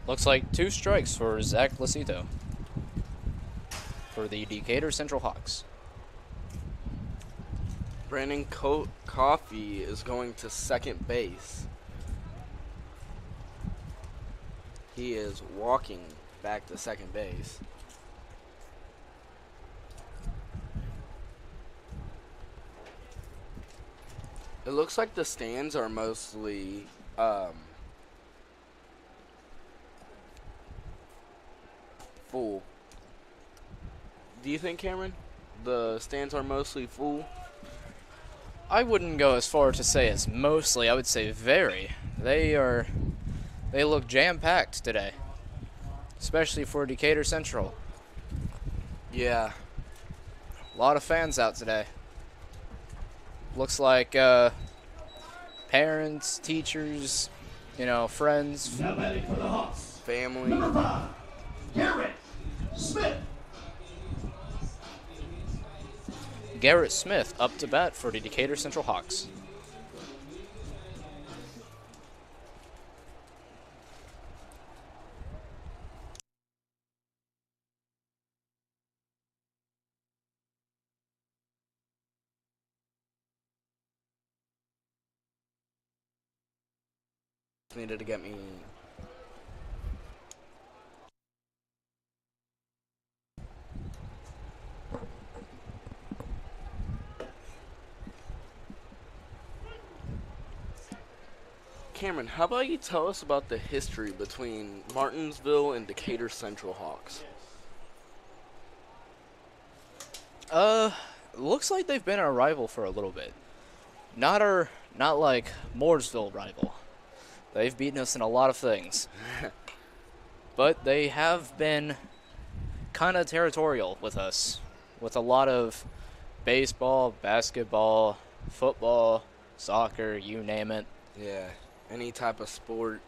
Looks like 2 strikes for Zach Losito for the Decatur Central Hawks. Brandon Coffey is going to second base. He is walking back to second base. It looks like the stands are mostly full. Do you think, Cameron, the stands are mostly full? I wouldn't go as far to say it's mostly. I would say very. They look jam-packed today, especially for Decatur Central. Yeah. A lot of fans out today. Looks like parents, teachers, friends. Now batting for the Hawks. Family. Number 5, Garrett Smith. Garrett Smith up to bat for the Decatur Central Hawks. Needed to get me. Cameron, how about you tell us about the history between Martinsville and Decatur Central Hawks? Looks like they've been our rival for a little bit. Not like Mooresville rival. They've beaten us in a lot of things. But they have been kind of territorial with us, with a lot of baseball, basketball, football, soccer, you name it. Yeah, any type of sport.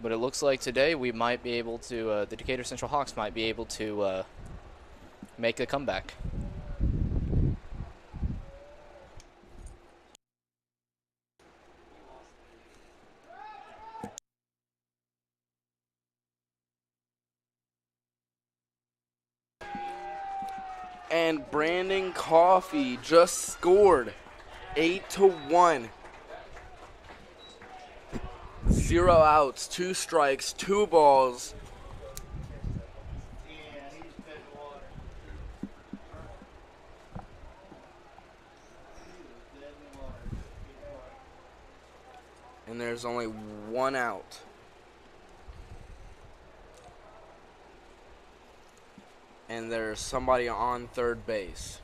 But it looks like today we might be able to, the Decatur Central Hawks might be able to make a comeback. And Brandon Coffey just scored 8-1. 0 outs, 2 strikes, 2 balls. And there's only 1 out. And there's somebody on third base.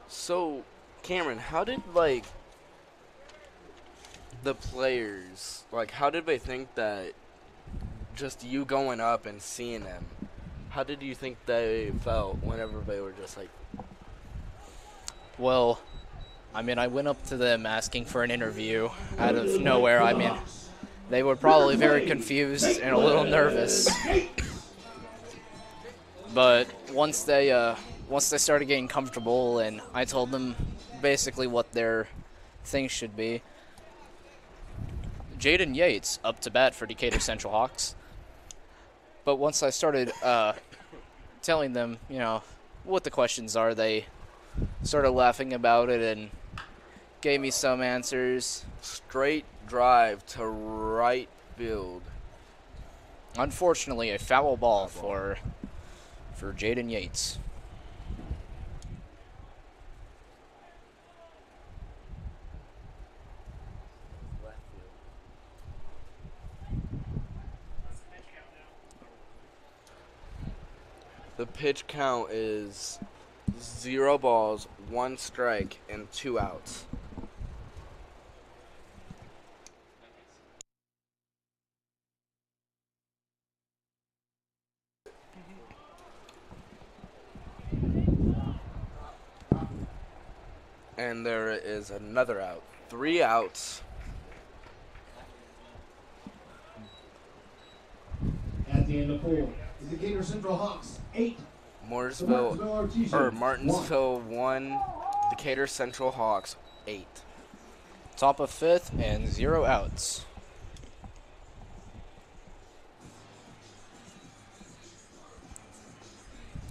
So, Cameron, how did, the players, how did they think that just you going up and seeing them, how did you think they felt whenever they were just Well, I went up to them asking for an interview out of nowhere. They were probably very confused and a little nervous. But once they started getting comfortable and I told them basically what their things should be. Jaden Yates up to bat for Decatur Central Hawks. But once I started telling them, what the questions are, they started laughing about it and gave me some answers. straight drive to right field? Unfortunately, a foul ball for Jaden Yates. The pitch count is 0 balls, 1 strike, and 2 outs. And there is another out. 3 outs. At the end of 4, the Decatur Central Hawks 8. Martinsville 1, Decatur Central Hawks 8. Top of 5th and 0 outs.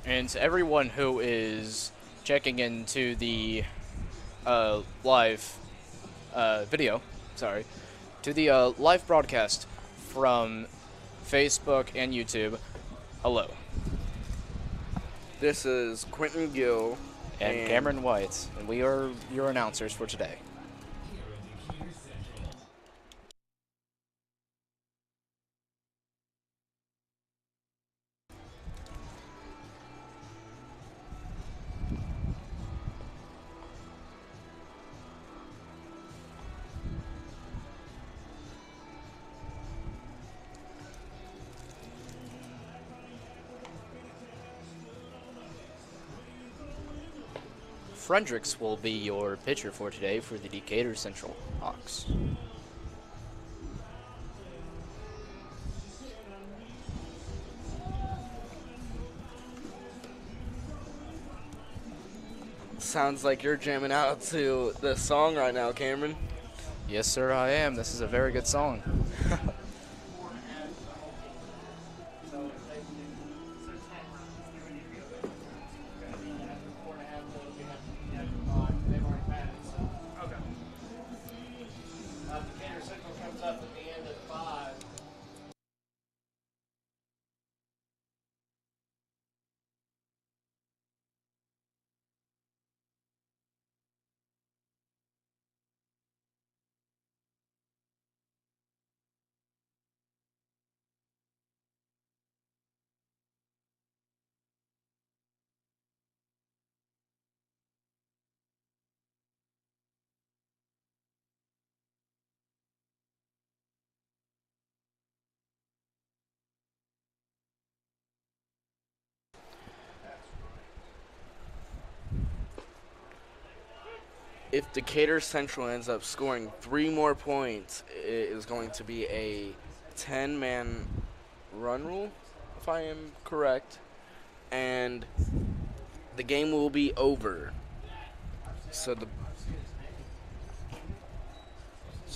And to everyone who is checking into the live video, sorry, to the live broadcast from Facebook and YouTube. Hello. This is Quentin Gill And Cameron White, and we are your announcers for today. Fredericks will be your pitcher for today for the Decatur Central Hawks. Sounds like you're jamming out to the song right now, Cameron. Yes, sir, I am. This is a very good song. Decatur Central comes up at the end of 5. If Decatur Central ends up scoring 3 more points, it is going to be a 10-man run rule, if I am correct, and the game will be over. So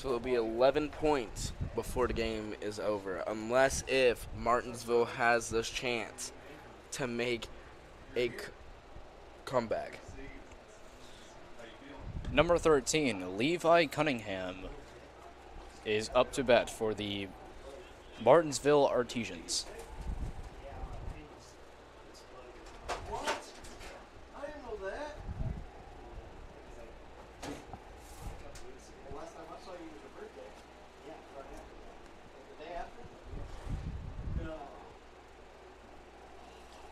it'll be 11 points before the game is over, unless if Martinsville has this chance to make a comeback. Number 13, Levi Cunningham, is up to bat for the Martinsville Artesians. What? I didn't know that. The last time I saw you was your birthday. Yeah, right now. The day after? No.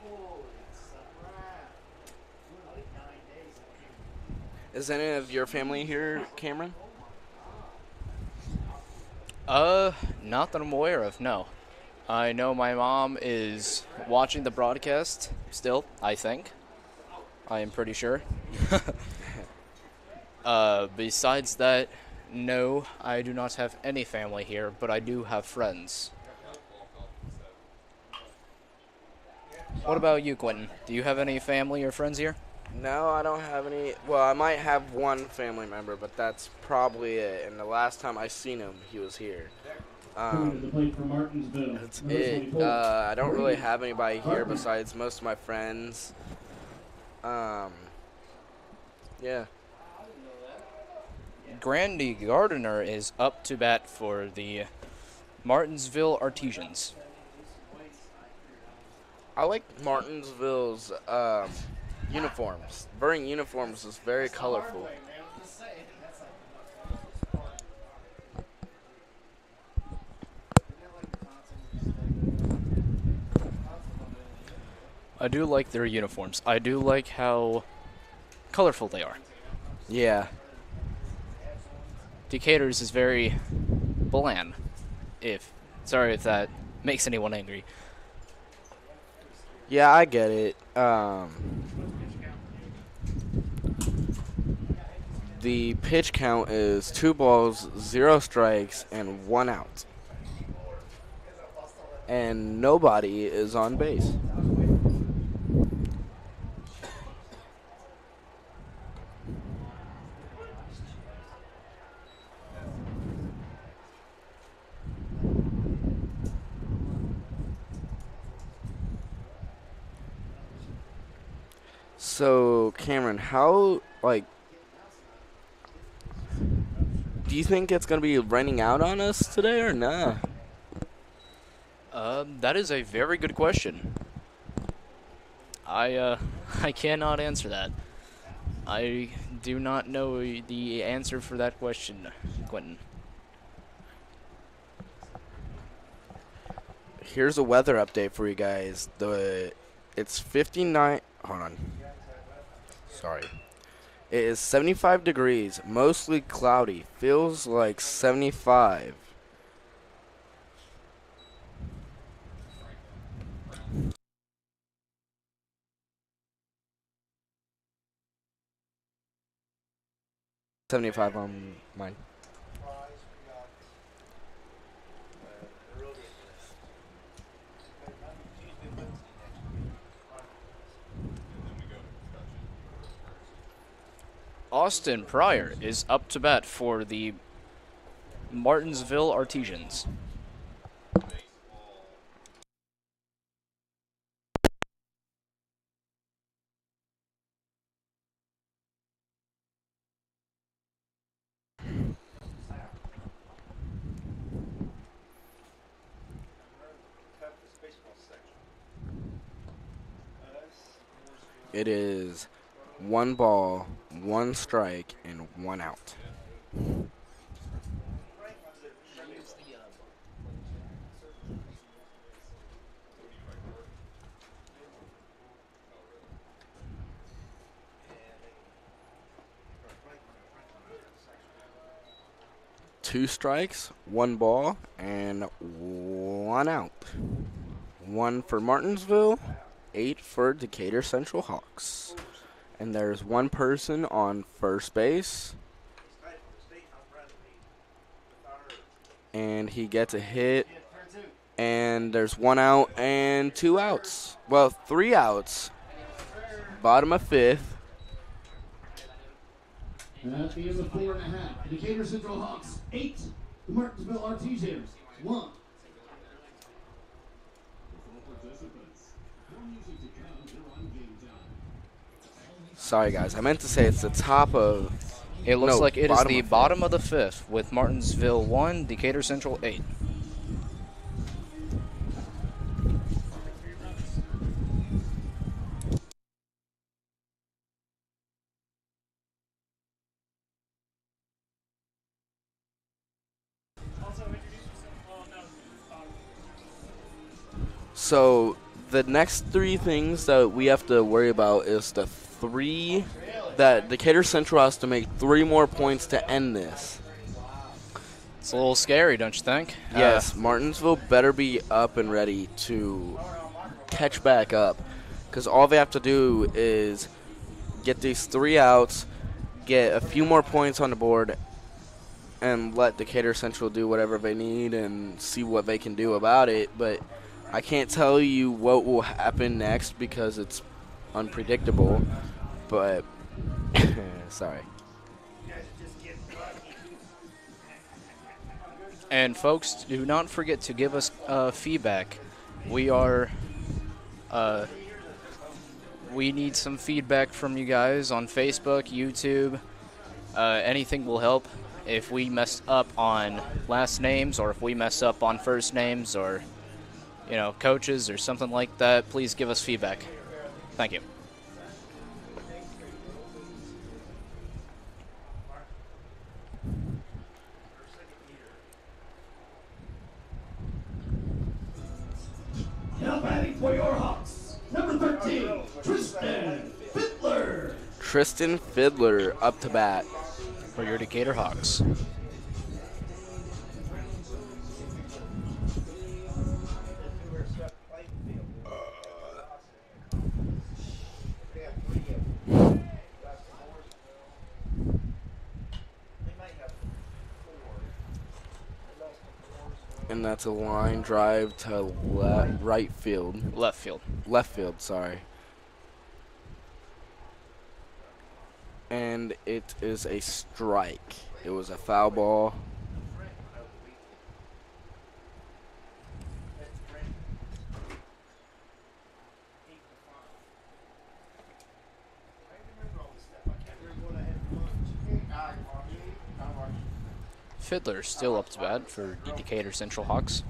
Holy crap. Like 9 days. Is any of your family here, Cameron? Not that I'm aware of, no. I know my mom is watching the broadcast still, I think. I am pretty sure. Besides that, no, I do not have any family here, but I do have friends. What about you, Quentin? Do you have any family or friends here? No, I don't have any. Well, I might have one family member, but that's probably it. And the last time I seen him, he was here. Coming to the plate for Martinsville. That's number it. 24. I don't really have anybody here besides most of my friends. Yeah. Grandy Gardner is up to bat for the Martinsville Artesians. I like Martinsville's uniforms. Wearing uniforms is very colorful. I do like their uniforms. I do like how colorful they are. Yeah. Decatur's is very bland. Sorry if that makes anyone angry. Yeah, I get it. The pitch count is 2 balls, 0 strikes, and 1 out. And nobody is on base. So, Cameron, how, like, do you think it's going to be raining out on us today or nah? That is a very good question. I cannot answer that. I do not know the answer for that question, Quentin. Here's a weather update for you guys. It's 59. Hold on. Sorry. It is 75 degrees, mostly cloudy. Feels like 75. $75 on mine. Austin Pryor is up to bat for the Martinsville Artesians. It is 1 ball, 1 strike, and 1 out. Two strikes, 1 ball, and 1 out. 1 for Martinsville, 8 for Decatur Central Hawks. And there's 1 person on first base. And he gets a hit. And there's 1 out and 2 outs. Well, 3 outs. Bottom of 5th. At the end of 4.5, Decatur Central Hawks 8, the Martinsville Artesians 1. Sorry, guys. I meant to say it's the top of... It looks No, like it is bottom the of bottom of the 5th with Martinsville 1, Decatur Central 8. So the next 3 things that we have to worry about is the 3 that Decatur Central has to make 3 more points to end this. It's a little scary, don't you think? Yes, Martinsville better be up and ready to catch back up, because all they have to do is get these 3 outs, get a few more points on the board, and let Decatur Central do whatever they need and see what they can do about it. But I can't tell you what will happen next because it's unpredictable. But sorry. And folks, do not forget to give us feedback. We are, we need some feedback from you guys on Facebook, YouTube. Anything will help. If we mess up on last names, or if we mess up on first names, or coaches or something like that, please give us feedback. Thank you. Now batting for your Hawks, number 13, Tristan Fiddler. Tristan Fiddler up to bat. For your Decatur Hawks. And that's a line drive to right field. Left field. Left field, sorry. And it is a strike. It was a foul ball. Fiddler still up to bat for the Decatur Central Hawks.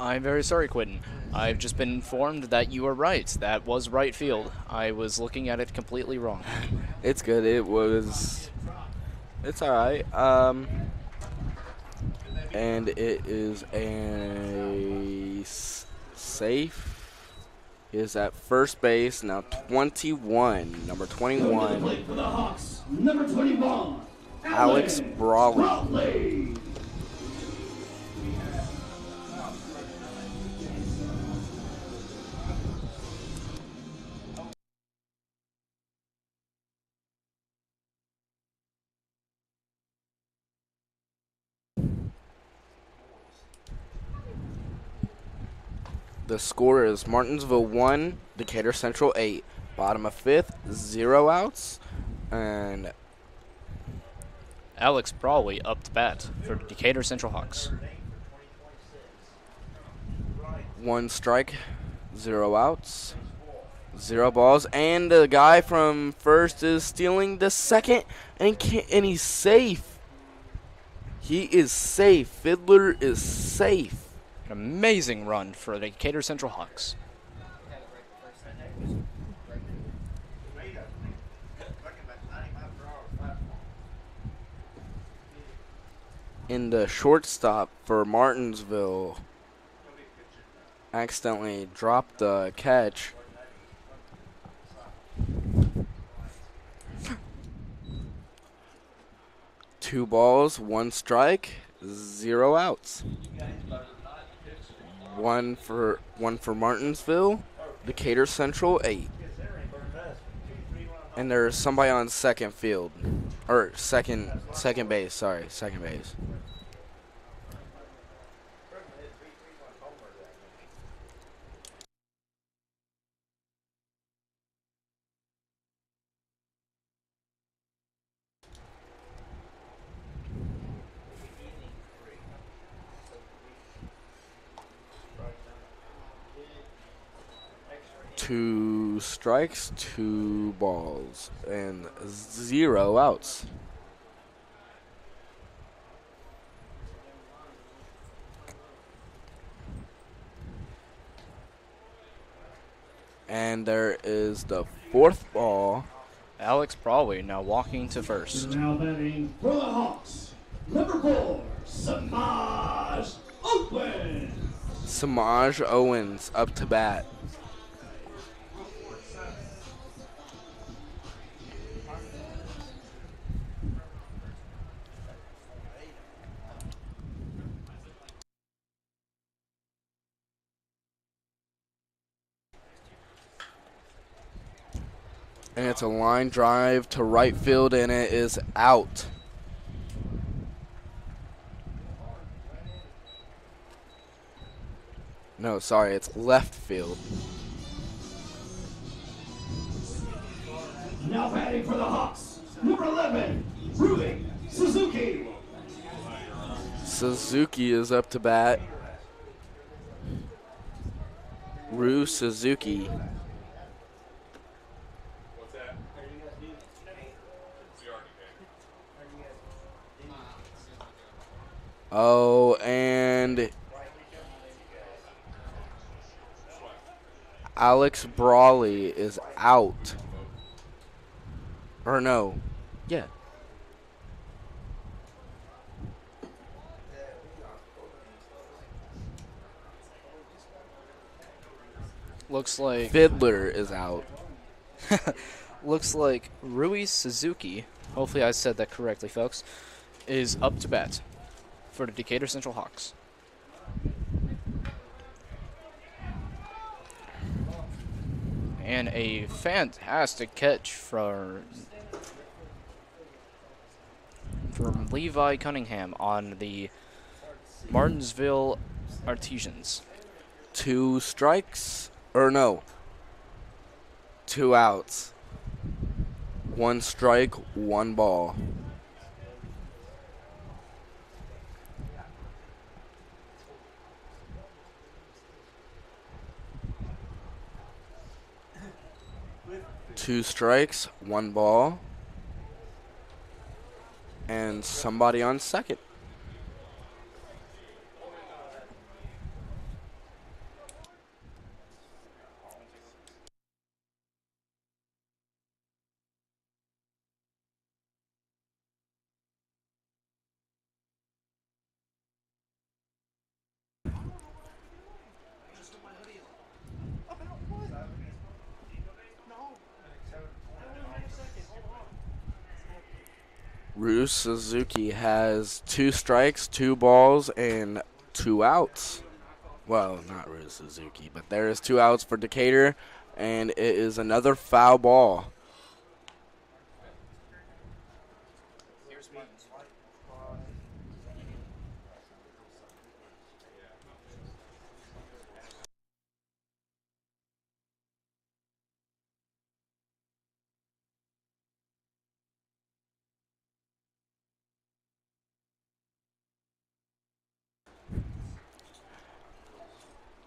I'm very sorry, Quentin. I've just been informed that you are right. That was right field. I was looking at it completely wrong. It's good. It's all right. And it is a safe. Is at first base now. 21, number 21. Play for the Hawks, number 21, Alex Brawley. The score is Martinsville 1, Decatur Central 8. Bottom of fifth, 0 outs. And Alex Brawley up to bat for the Decatur Central Hawks. 1 strike, 0 outs, 0 balls. And the guy from first is stealing the second, and he's safe. He is safe. Fiddler is safe. An amazing run for the Decatur Central Hawks. In the shortstop for Martinsville accidentally dropped the catch. Two balls, 1 strike, 0 outs. One for Martinsville, Decatur Central 8. And there's somebody on second field, or second base. Sorry, second base. Two strikes, 2 balls, and 0 outs. And there is the 4th ball. Alex Brawley now walking to first. Now batting for the Hawks, number 4, Samaj Owens. Samaj Owens up to bat. And it's a line drive to right field, and it is out. No, sorry, it's left field. Now batting for the Hawks, number 11, Rui Suzuki. Suzuki is up to bat. Rui Suzuki. Oh, and Alex Brawley is out. Or no. Yeah. Looks like Fiddler is out. looks like Rui Suzuki, hopefully I said that correctly, folks, is up to bat for the Decatur Central Hawks. And a fantastic catch from Levi Cunningham on the Martinsville Artisans. 2 strikes. Or no. 2 outs. 1 strike, 1 ball. 2 strikes, 1 ball, and somebody on second. Ryu Suzuki has 2 strikes, 2 balls, and 2 outs. Well, not Ryu Suzuki, but there is 2 outs for Decatur, and it is another foul ball. Here's Martinsville.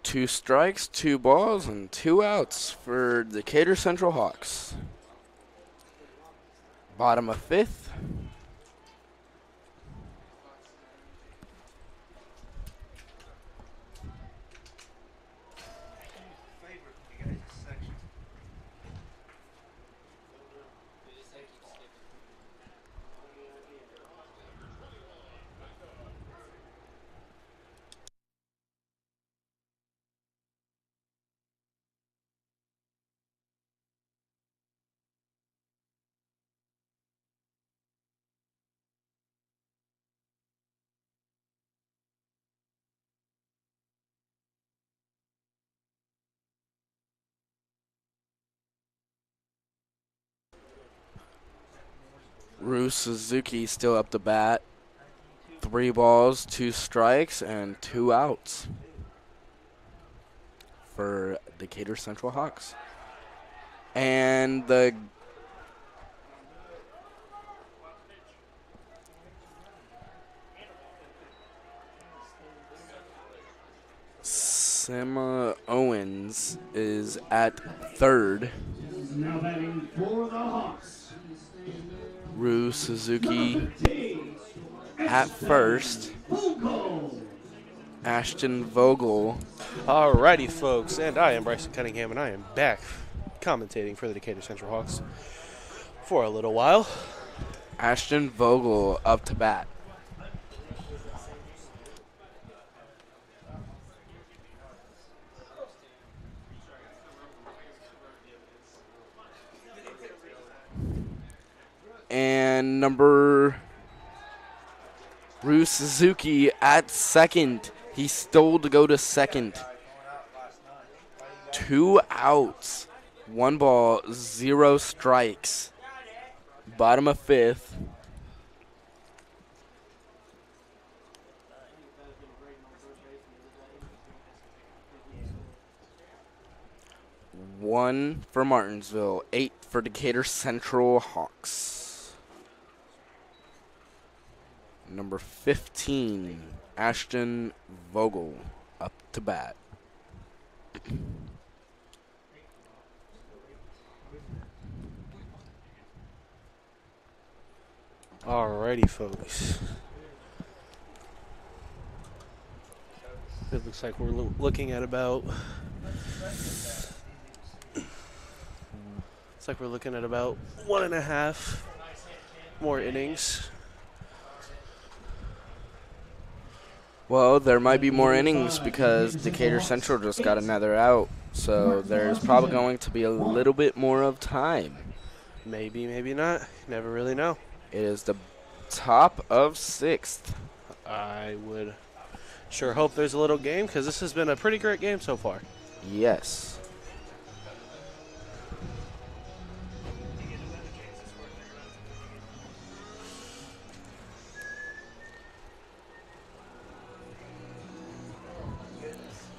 Two strikes, 2 balls, and 2 outs for Decatur Central Hawks. Bottom of 5th. Ryu Suzuki still up to bat. 3 balls, 2 strikes, and 2 outs for Decatur Central Hawks. And the Sima Owens is at third. Now batting for the Hawks. Ryu Suzuki T. at first. Vogel. Ashton Vogel. Alrighty, folks, and I am Bryson Cunningham, and I am back commentating for the Decatur Central Hawks for a little while. Ashton Vogel up to bat. And number Ryu Suzuki at second. He stole to go to second. 2 outs. 1 ball, 0 strikes. Bottom of 5th. One for Martinsville, 8 for Decatur Central Hawks. Number 15, Ashton Vogel, up to bat. Alrighty, folks. It looks like we're looking at about. It's like we're looking at about 1.5 more innings. Well, there might be more innings because Decatur Central just got another out. So there's probably going to be a little bit more of time. Maybe, maybe not. Never really know. It is the top of 6th. I would sure hope there's a little game because this has been a pretty great game so far. Yes.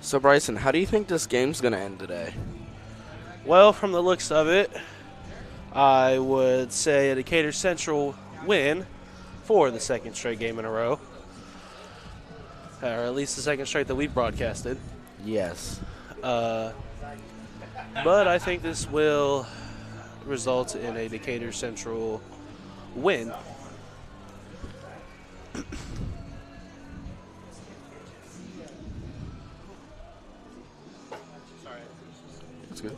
So, Bryson, how do you think this game's going to end today? Well, from the looks of it, I would say a Decatur Central win for the second straight game in a row. Or at least the second straight that we've broadcasted. Yes. But I think this will results in a Decatur Central win. That's good.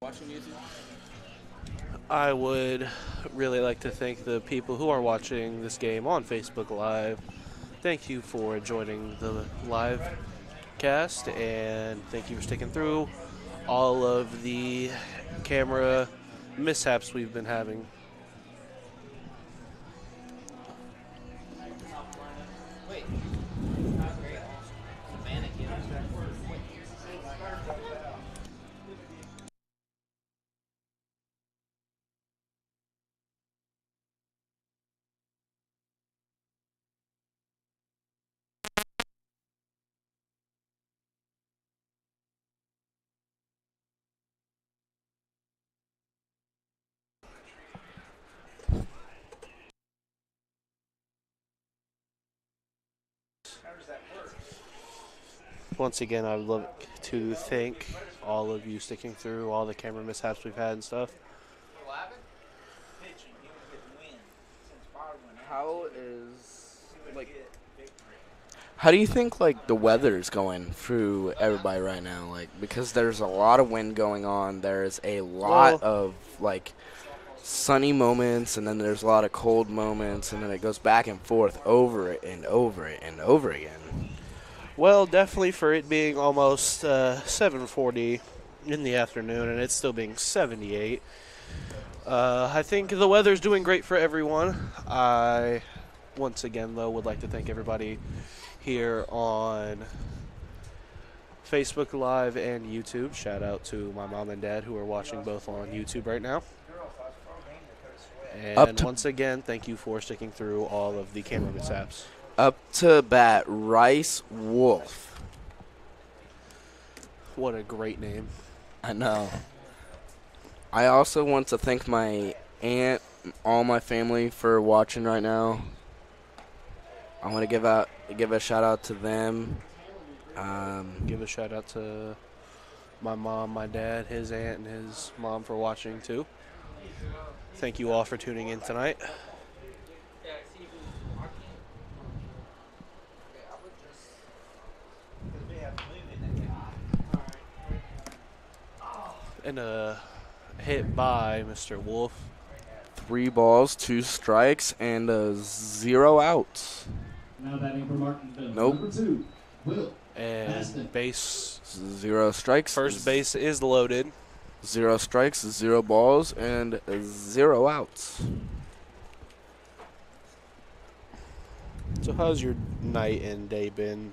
Watching YouTube? I would really like to thank the people who are watching this game on Facebook Live. Thank you for joining the live cast, and thank you for sticking through all of the camera mishaps we've been having. Once again, I would love to thank all of you sticking through all the camera mishaps we've had and stuff. How do you think like the weather's going through everybody right now? Like, because there's a lot of wind going on, there's a lot of like sunny moments, and then there's a lot of cold moments, and then it goes back and forth over it and over it and over again. Well, definitely for it being almost 7:40 in the afternoon and it's still being 78. I think the weather's doing great for everyone. I, once again, though, would like to thank everybody here on Facebook Live and YouTube. Shout out to my mom and dad who are watching both on YouTube right now. And once again, thank you for sticking through all of the camera mishaps. Up to bat, Rice Wolf. What a great name. I know. I also want to thank my aunt, all my family for watching right now. I want to give a shout out to them. Give a shout out to my mom, my dad, his aunt, and his mom for watching too. Thank you all for tuning in tonight. And a hit by Mr. Wolf. 3 balls, 2 strikes, and 0 outs. Now batting for Martinsville. Nope. Number 2, Will. And base. 0 strikes. First base is loaded. 0 strikes, 0 balls, and 0 outs. So how's your night and day been,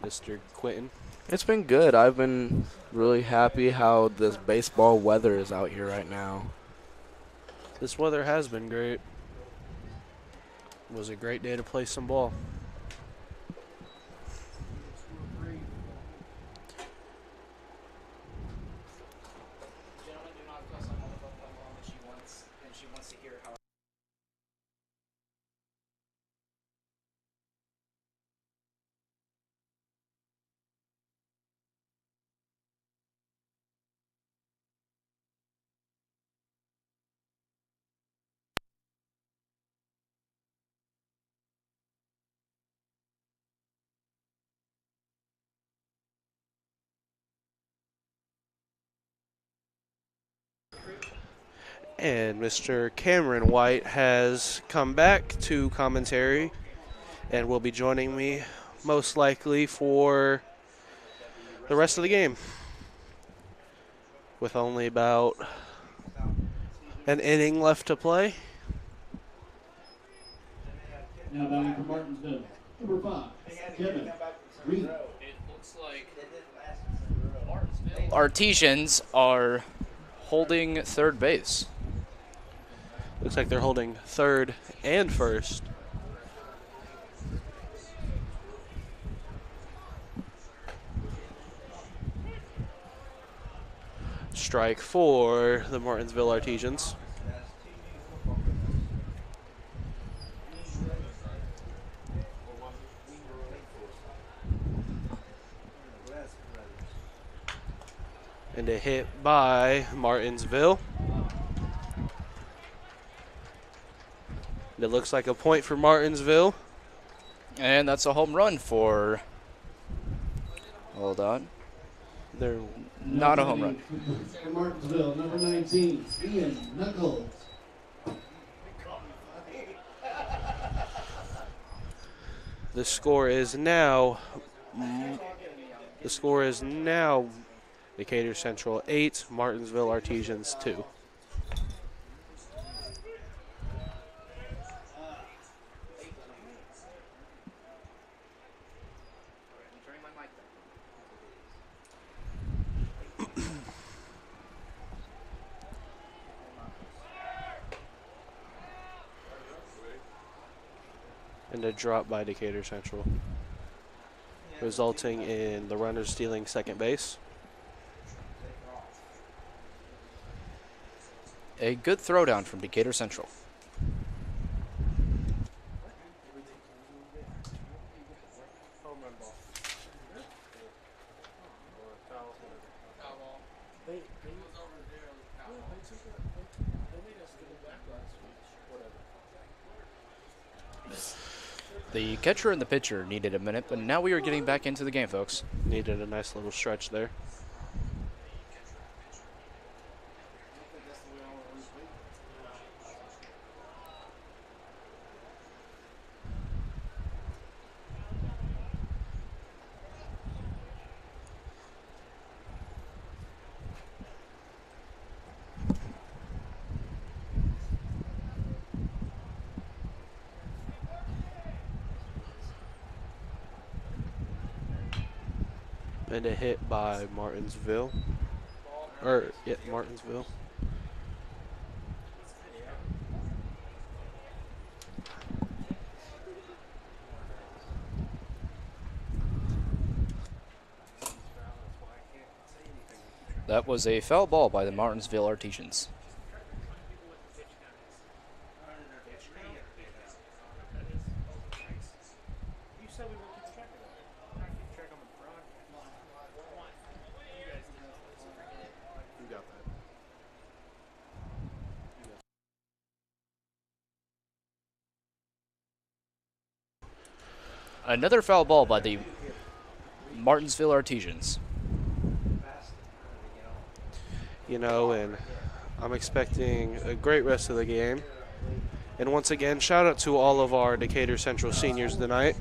Mr. Quentin? It's been good. I've been really happy how this baseball weather is out here right now. This weather has been great. It was a great day to play some ball. And Mr. Cameron White has come back to commentary and will be joining me most likely for the rest of the game. With only about an inning left to play. Now batting for Martinsville. Number 5, Kevin Green. It looks like Artesians are holding third base. Looks like they're holding third and first. Strike for the Martinsville Artesians. And a hit by Martinsville. And it looks like a point for Martinsville. And that's a home run for. Hold on. They're Not a home run. For Martinsville, number 19, Ian Knuckles. the score is now Decatur Central 8, Martinsville Artesians 2. And a drop by Decatur Central, resulting in the runners stealing second base. A good throwdown from Decatur Central. The catcher and the pitcher needed a minute, but now we are getting back into the game, folks. Needed a nice little stretch there. And a hit by Martinsville. Martinsville. That was a foul ball by the Martinsville Artesians. Another foul ball by the Martinsville Artesians. And I'm expecting a great rest of the game. And once again, shout out to all of our Decatur Central seniors tonight.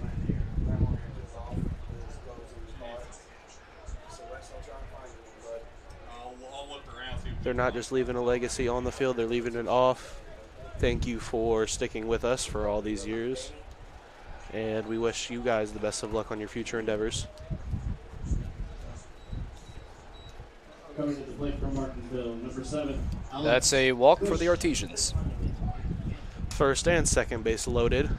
They're not just leaving a legacy on the field, they're leaving it off. Thank you for sticking with us for all these years. And we wish you guys the best of luck on your future endeavors. Coming to the plate from Martinsville, number 7. That's a walk for the Artesians. First and second base loaded.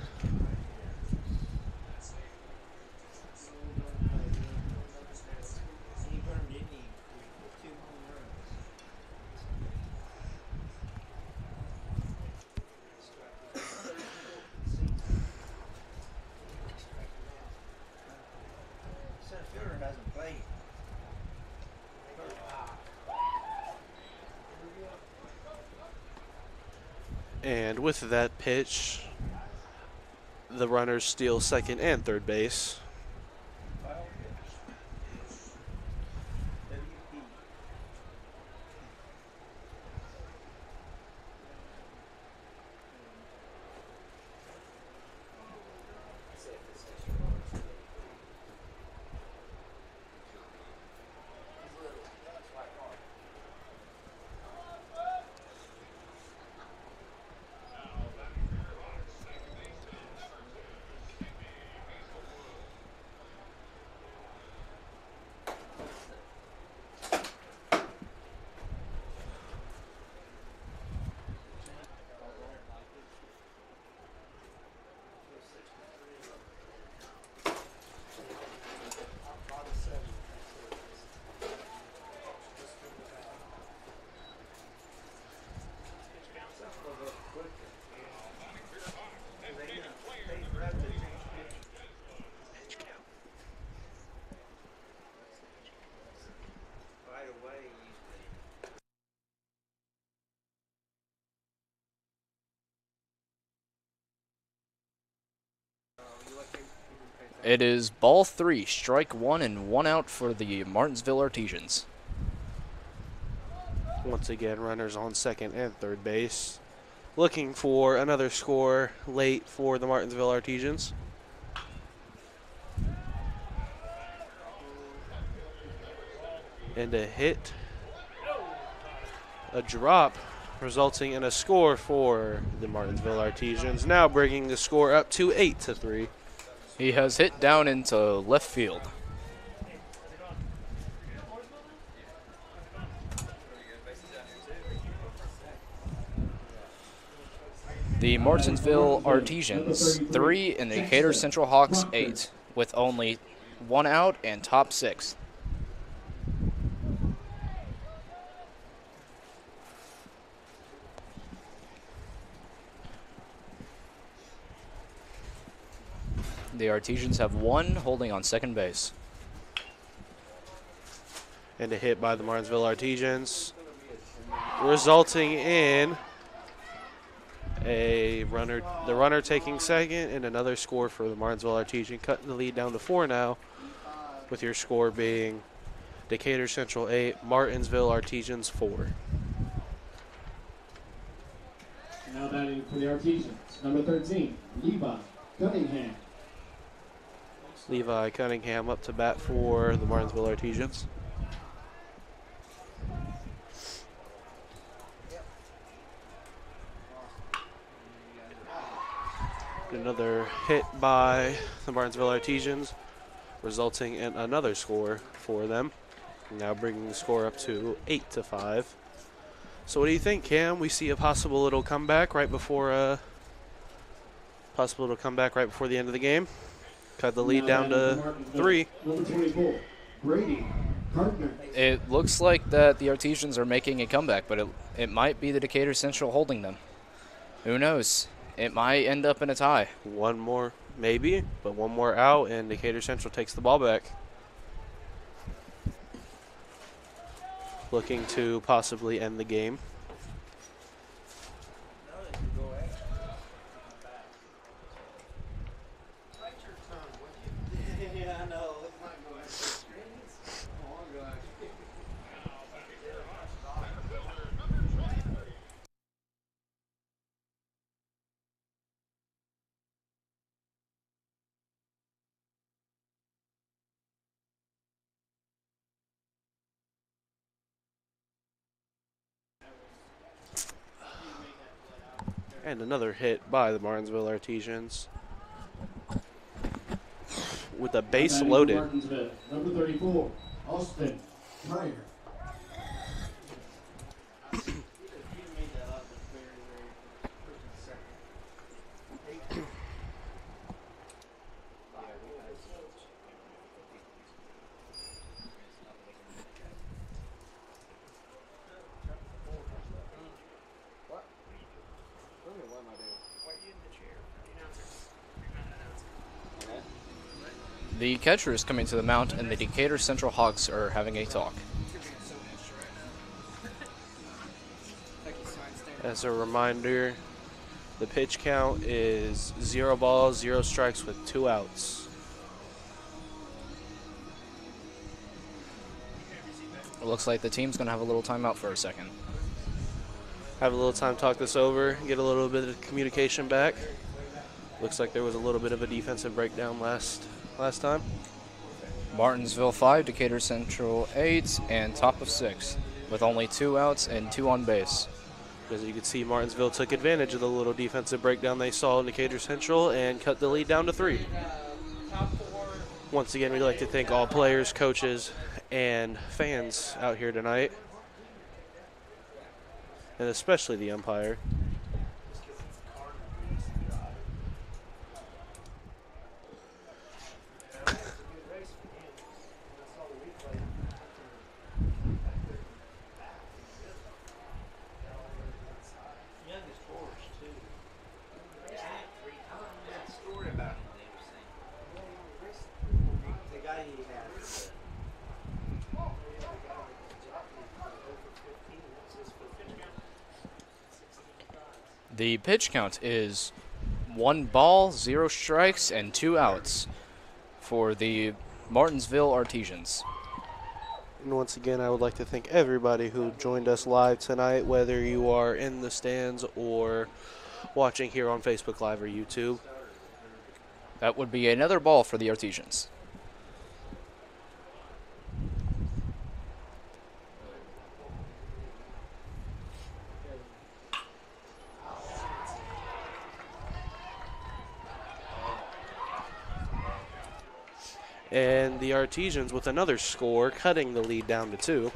And with that pitch, the runners steal second and third base. It is ball 3, strike 1 and 1 out for the Martinsville Artesians. Once again, runners on second and third base. Looking for another score late for the Martinsville Artesians. And a hit, a drop, resulting in a score for the Martinsville Artesians, now bringing the score up to 8-3. He has hit down into left field. The Martinsville Artesians 3 and the Decatur Central Hawks 8, with only 1 out and top 6. The Artesians have 1 holding on second base. And a hit by the Martinsville Artesians, resulting in the runner taking second, and another score for the Martinsville Artesians, cutting the lead down to 4 now, with your score being Decatur Central 8, Martinsville Artesians 4. Now batting for the Artesians, number 13, Levi Cunningham. Levi Cunningham up to bat for the Martinsville Artesians. Another hit by the Martinsville Artesians, resulting in another score for them. Now bringing the score up to 8-5. So what do you think, Cam? We see a possible little comeback right before the end of the game. Cut the lead down to 3. Number 24, Brady Gardner. It looks like that the Artesians are making a comeback, but it might be the Decatur Central holding them. Who knows? It might end up in a tie. One more, maybe, but one more out, and Decatur Central takes the ball back. Looking to possibly end the game. And another hit by the Martinsville Artesians, with the base loaded. Martinsville, number 34, Austin Pryor. The catcher is coming to the mound, and the Decatur Central Hawks are having a talk. As a reminder, the pitch count is 0 balls, 0 strikes with 2 outs. It looks like the team's going to have a little timeout for a second. Have a little time to talk this over, get a little bit of communication back. Looks like there was a little bit of a defensive breakdown last time. Martinsville 5, Decatur Central 8, and top of 6, with only 2 outs and 2 on base. As you can see, Martinsville took advantage of the little defensive breakdown they saw in Decatur Central and cut the lead down to 3. Once again, we'd like to thank all players, coaches, and fans out here tonight, and especially the umpire. The pitch count is 1 ball, 0 strikes, and 2 outs for the Martinsville Artesians. And once again, I would like to thank everybody who joined us live tonight, whether you are in the stands or watching here on Facebook Live or YouTube. That would be another ball for the Artesians. And the Artesians with another score, cutting the lead down to 2.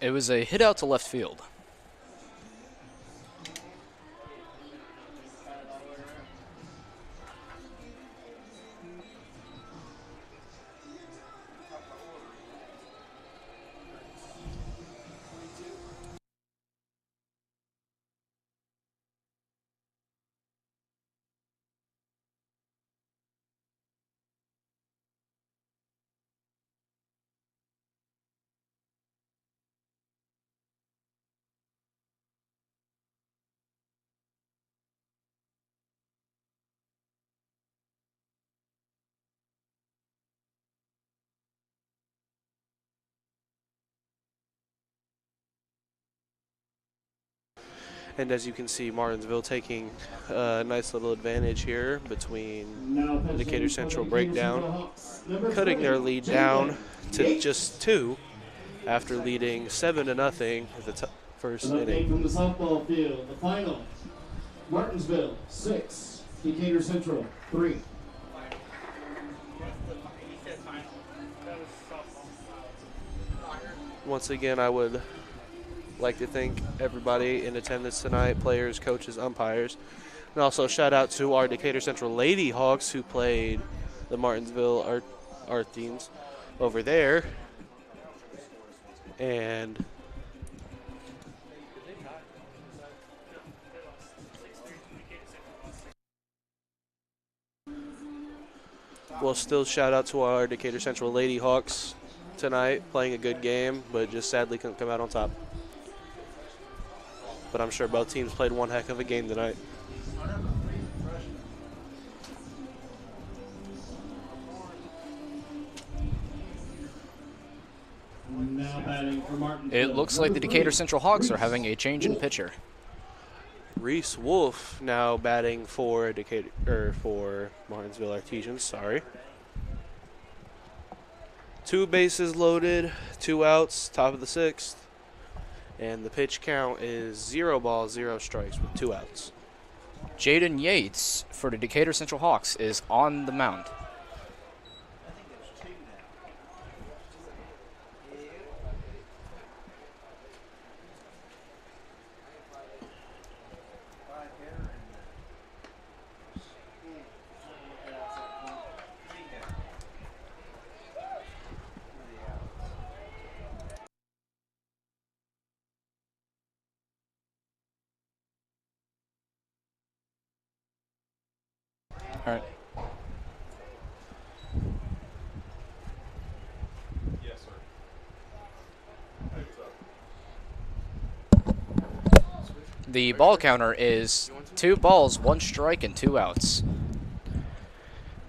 It was a hit out to left field. And as you can see, Martinsville taking a nice little advantage here between the Decatur Central breakdown, cutting their lead down to just 2 after leading 7-0 at the first An update inning. from the softball field. The final: Martinsville 6, Decatur Central 3. Once again, I would like to thank everybody in attendance tonight, players, coaches, umpires, and also shout out to our Decatur Central Lady Hawks who played the Martinsville Artesians over there. And we'll still shout out to our Decatur Central Lady Hawks tonight, playing a good game, but just sadly couldn't come out on top. But I'm sure both teams played one heck of a game tonight. Now batting for Martinsville. It looks like the Decatur Central Hawks are having a change in pitcher. Reese Wolf now batting for for Martinsville Artesians. Sorry. 2 bases loaded, 2 outs, top of the 6th. And the pitch count is 0 balls, 0 strikes with 2 outs. Jaden Yates for the Decatur Central Hawks is on the mound. All right. Yes, sir. Hey, what's up? The ball counter is 2 balls, 1 strike, and 2 outs.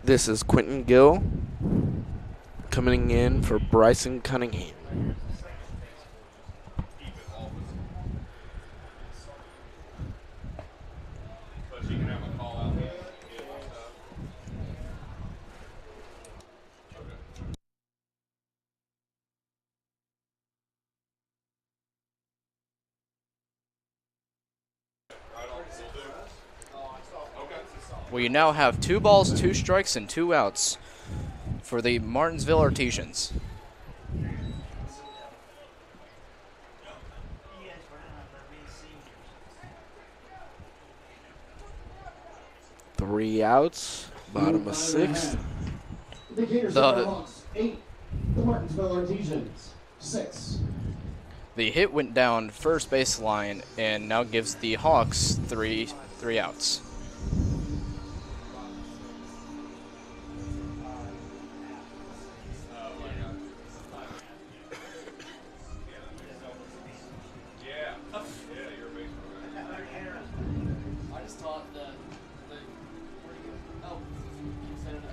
This is Quentin Gill coming in for Bryson Cunningham. But you can have a call out there. We now have 2 balls, 2 strikes, and 2 outs for the Martinsville Artesians. Three outs, bottom of 6th. Decatur Central Hawks 8, the Martinsville Artesians 6. The hit went down first baseline and now gives the Hawks three outs. Yeah, you're a baseball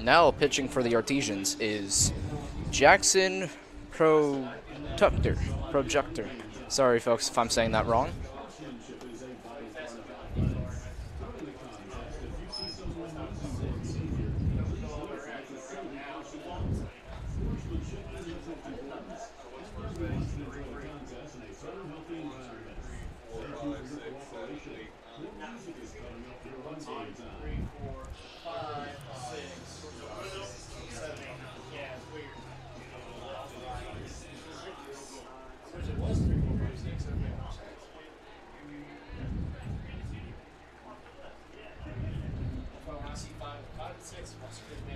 Now pitching for the Artesians is Jackson Projector. Sorry, folks, if I'm saying that wrong.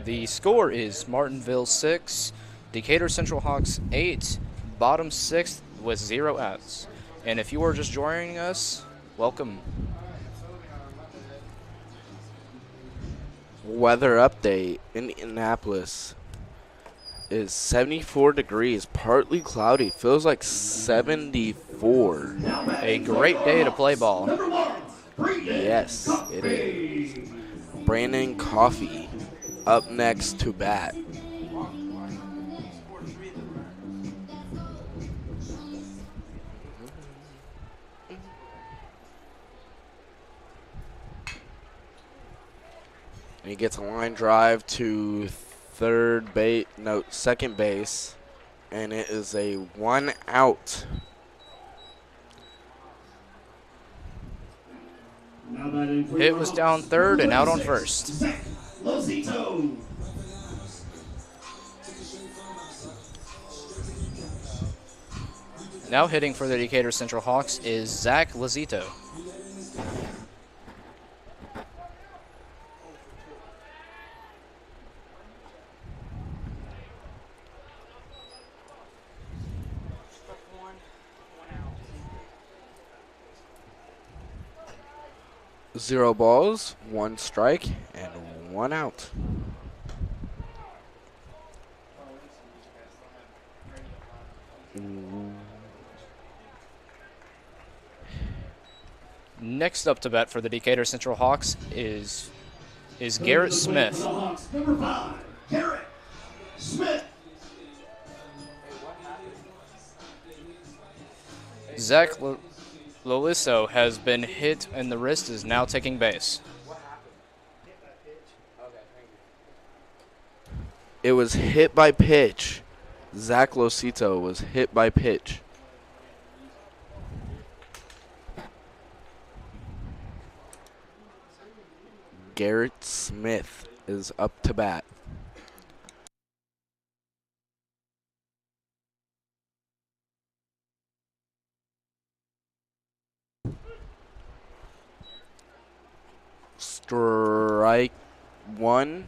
The score is Martinsville 6, Decatur Central Hawks 8, bottom 6th with 0 outs. And if you are just joining us, welcome. Weather update. Indianapolis is 74 degrees, partly cloudy. Feels like 74. A great day to play ball. Yes, it is. Brandon Coffey up next to bat. He gets a line drive to second base, and it is a 1 out. Hit was down third and out on first. Now hitting for the Decatur Central Hawks is Zach Lazito. Zero balls, 1 strike, and 1 out. Next up to bat for the Decatur Central Hawks is Garrett Smith. Number 5, Garrett Smith. Zach Loliso has been hit and the wrist is now taking base. It was hit by pitch. Zach Losito was hit by pitch. Garrett Smith is up to bat. Strike 1,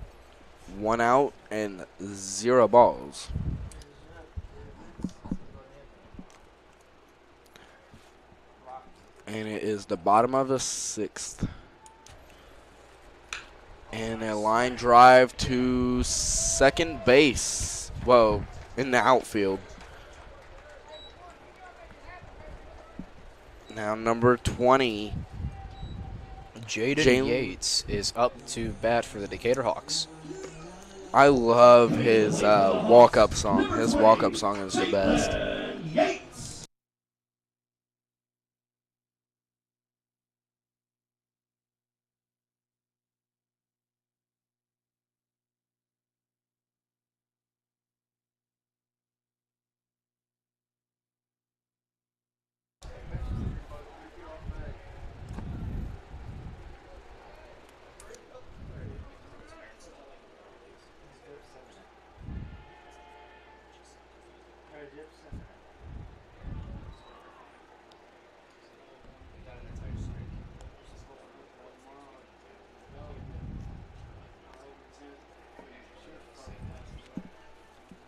1 out, and 0 balls. And it is the bottom of the 6th. And a line drive to second base. Well, in the outfield. Now number 20. Jaden Yates is up to bat for the Decatur Hawks. I love his walk-up song. His walk-up song is the best.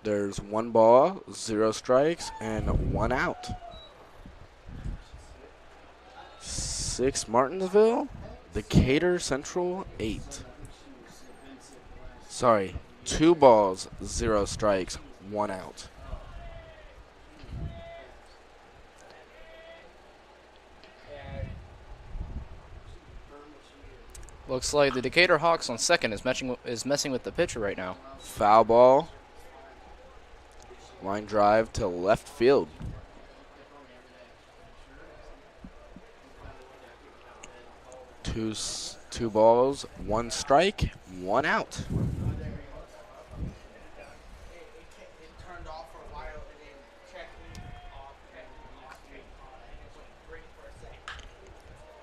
There's 1 ball, 0 strikes, and 1 out. 6 Martinsville, Decatur Central 8. Sorry, 2 balls, 0 strikes, 1 out. Looks like the Decatur Hawks on second is messing with the pitcher right now. Foul ball. Line drive to left field. Two balls, one strike, one out.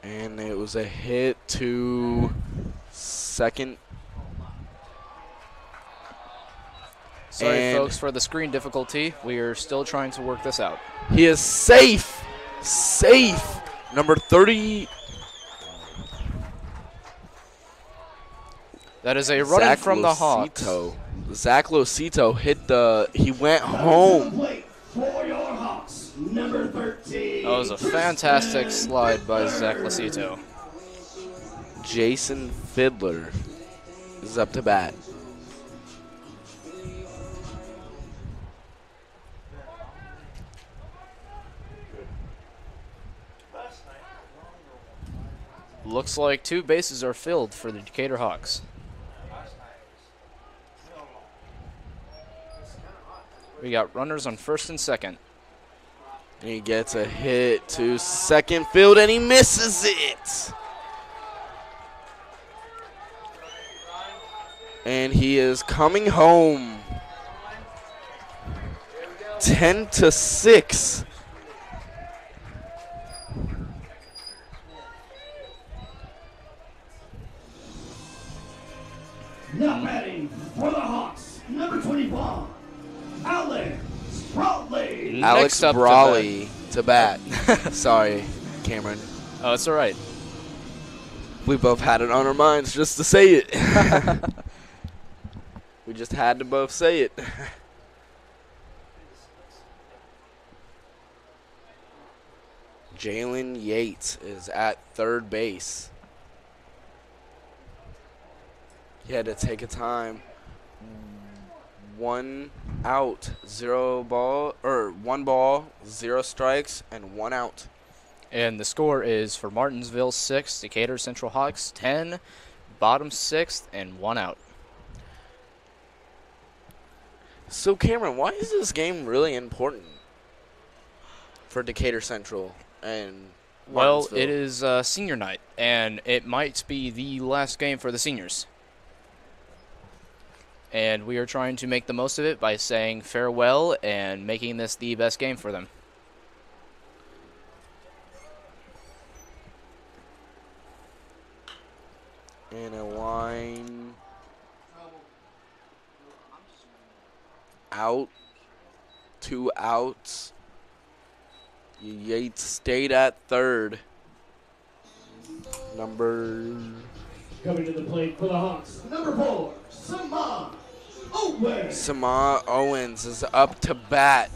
And it was a hit to second. Sorry, And folks, for the screen difficulty. We are still trying to work this out. he is safe. Safe. Number 30. That is a run from the Hawks. Zach Losito he went home. For your Hawks, number 13. That was a fantastic slide by Zach Losito. Jason Fiddler is up to bat. Looks like 2 bases are filled for the Decatur Hawks. We got runners on first and second. And he gets a hit to second field, and he misses it. And he is coming home. 10-6. Now batting for the Hawks, number 21, Alex Bradley. Alex Next up to Brawley to bat. Sorry, Cameron. Oh, it's all right. We both had it on our minds just to say it. We just had to both say it. Jalen Yates is at third base. He had to take a time. 1 out, 1 ball, 0 strikes, and 1 out. And the score is for Martinsville 6, Decatur Central Hawks 10, bottom 6th, and 1 out. So, Cameron, why is this game really important for Decatur Central and Well, Martinsville? it is senior night, and it might be the last game for the seniors. And we are trying to make the most of it by saying farewell and making this the best game for them. And a line out, 2 outs. Yates stayed at third. Number Coming to the plate for the Hawks, number 4, Sama Owens. Sama Owens is up to bat.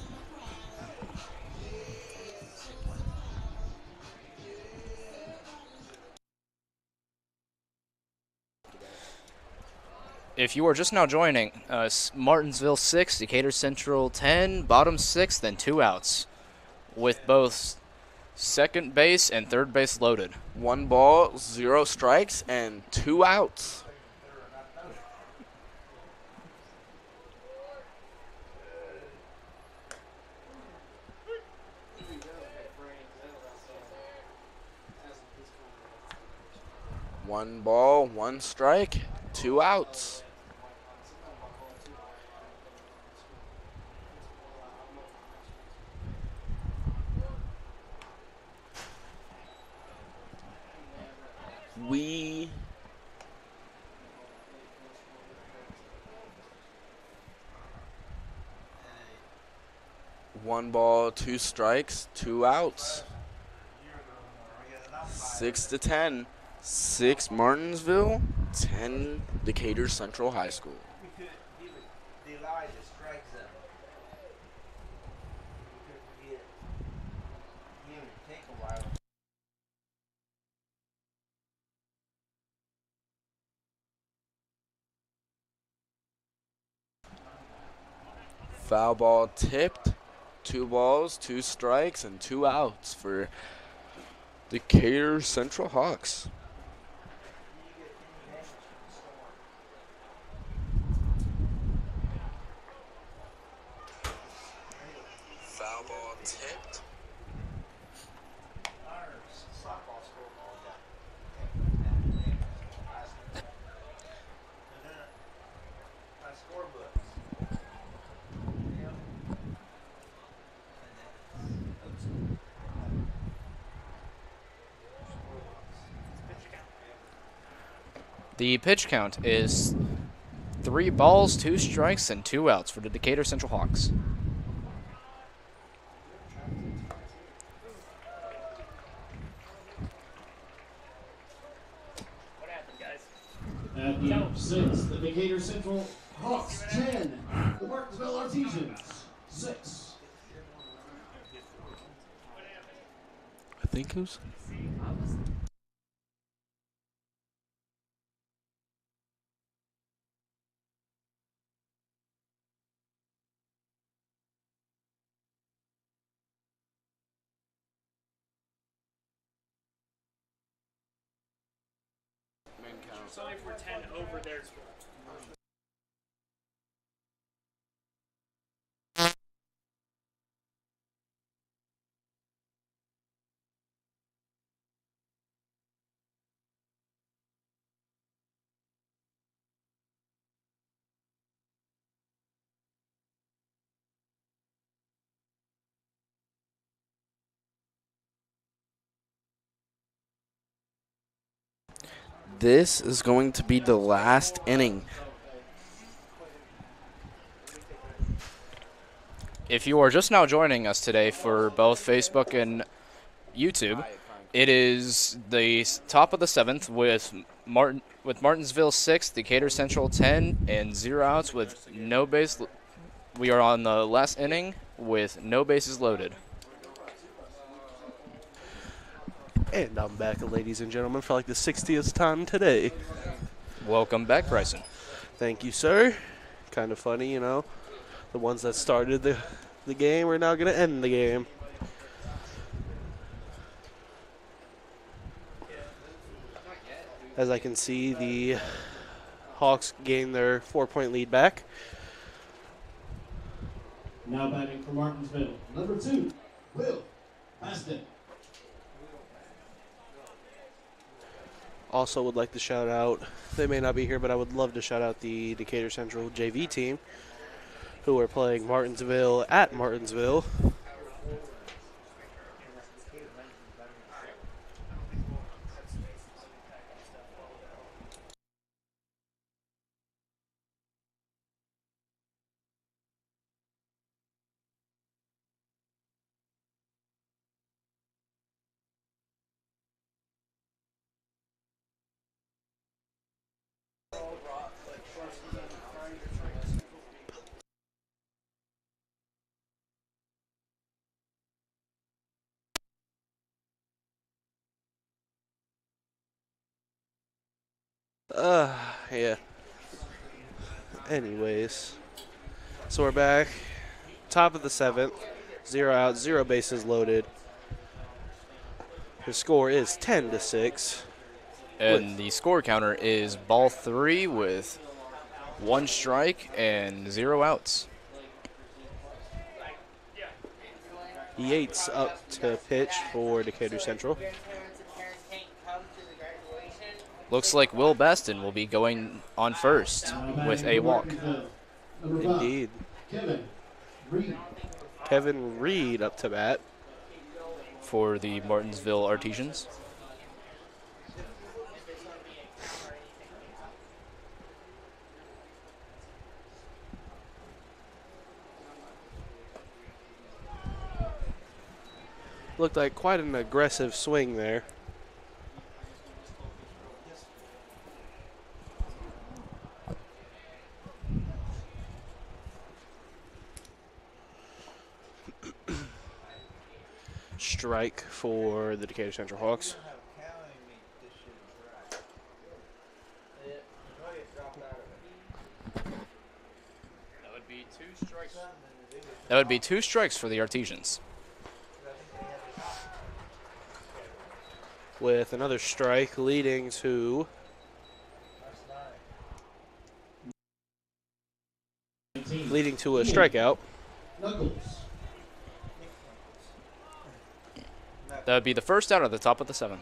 If you are just now joining, Martinsville 6, Decatur Central 10, bottom 6th, and 2 outs, with both second base and third base loaded. 1 ball, 0 strikes, and 2 outs. One ball, 1 strike, 2 outs. We 1 ball, 2 strikes, 2 outs. 6-10. 6 Martinsville, 10 Decatur Central High School. Foul ball tipped. 2 balls, 2 strikes, and 2 outs for Decatur Central Hawks. tipped. Softball school. My scorebooks. The pitch count is 3 balls, 2 strikes, and 2 outs for the Decatur Central Hawks. What happened, guys? At the 6th, the Decatur Central Hawks 10, the Martinsville Artesians 6. I think it was. It's only if we're 10 over their score. This is going to be the last inning. If you are just now joining us today for both Facebook and YouTube, it is the top of the 7th with Martinsville 6, Decatur Central 10, and 0 outs with no base. We are on the last inning with no bases loaded. And I'm back, ladies and gentlemen, for like the 60th time today. Welcome back, Bryson. Thank you, sir. Kind of funny, you know. The ones that started the game are now going to end the game. As I can see, the Hawks gain their 4-point lead back. Now batting for Martinsville, number 2, Will Baston. Also would like to shout out, they may not be here, but I would love to shout out the Decatur Central JV team who are playing Martinsville at Martinsville. Yeah. Anyways, so we're back. Top of the 7th. 0 out, 0 bases loaded. The score is 10-6. And the score counter is ball 3 with 1 strike and 0 outs. Yates up to pitch for Decatur Central. Looks like Will Baston will be going on first with a walk. Number 5, Indeed. Kevin Reed. Kevin Reed up to bat. For the Martinsville Artesians. Looked like quite an aggressive swing there. Strike for the Decatur Central Hawks. That would be 2 strikes for the Artesians. With another strike leading to a strikeout. Knuckles. That would be the first out at the top of the 7th.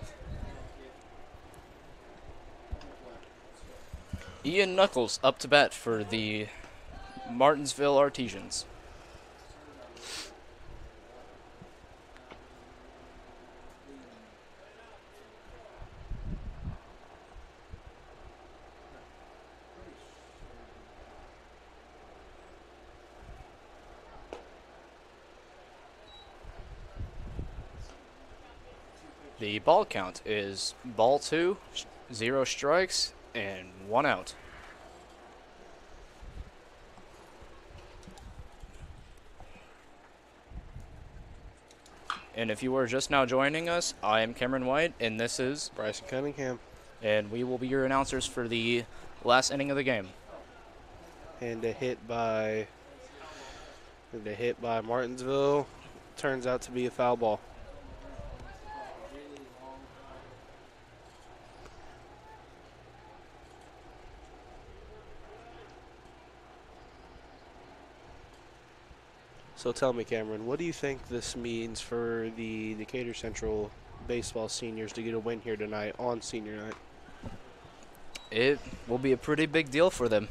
Ian Knuckles up to bat for the Martinsville Artesians. The ball count is ball 2, 0 strikes, and 1 out. And if you are just now joining us, I am Cameron White, and this is Bryson Cunningham. and we will be your announcers for the last inning of the game. And a hit by Martinsville turns out to be a foul ball. So tell me, Cameron, what do you think this means for the Decatur Central baseball seniors to get a win here tonight on senior night? It will be a pretty big deal for them,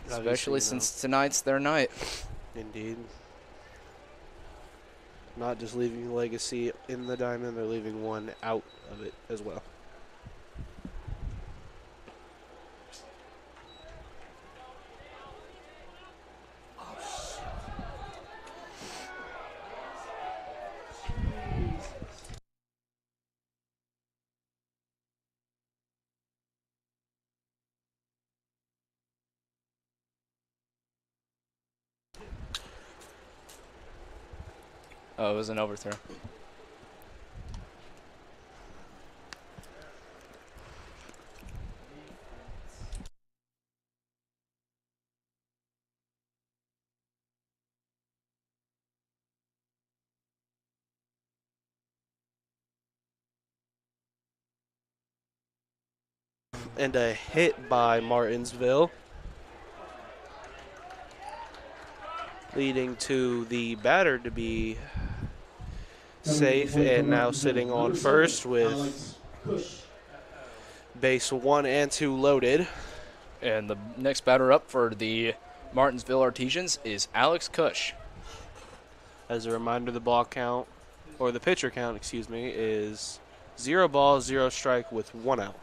especially since tonight's their night. Indeed. Not just leaving legacy in the diamond, they're leaving one out of it as well. Oh, it was an overthrow. And a hit by Martinsville, leading to the batter to be safe and now sitting on first with base 1 and 2 loaded. And the next batter up for the Martinsville Artesians is Alex Cush. As a reminder, the pitcher count, excuse me, is 0 balls, 0 strike with 1 out.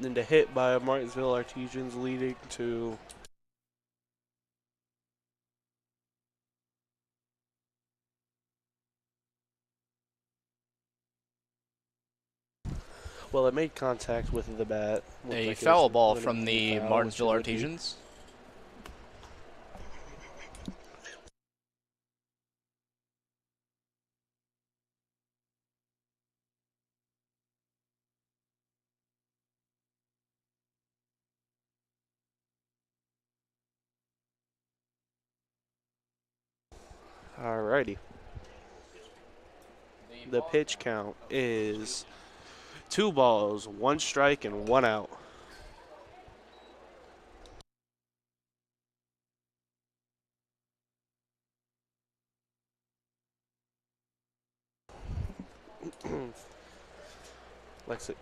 And a hit by Martinsville Artesians leading to well, it made contact with the bat. Looked A like it foul was ball gonna from be the foul, Martinsville which it would be. Artesians. Alrighty. The pitch count is 2 balls, 1 strike, and 1 out.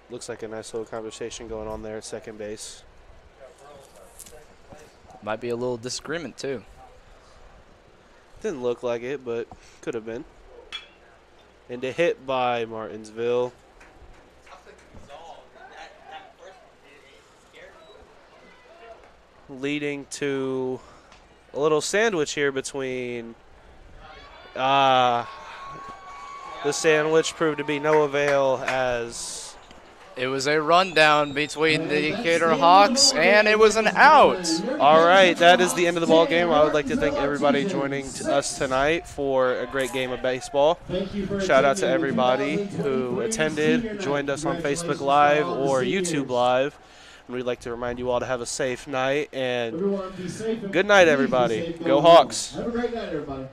Looks like a nice little conversation going on there at second base. Might be a little disagreement too. Didn't look like it, but could have been. And a hit by Martinsville. Leading to a little sandwich here between the sandwich proved to be no avail as It was a rundown between the Decatur Hawks, and it was an out. all right, that is the end of the ball game. I would like to thank everybody joining us tonight for a great game of baseball. Shout out to everybody who attended, joined us on Facebook Live or YouTube Live. And we'd like to remind you all to have a safe night. And Everyone be safe. And good night, please be everybody. safe Go going home. Hawks. Have a great night, everybody.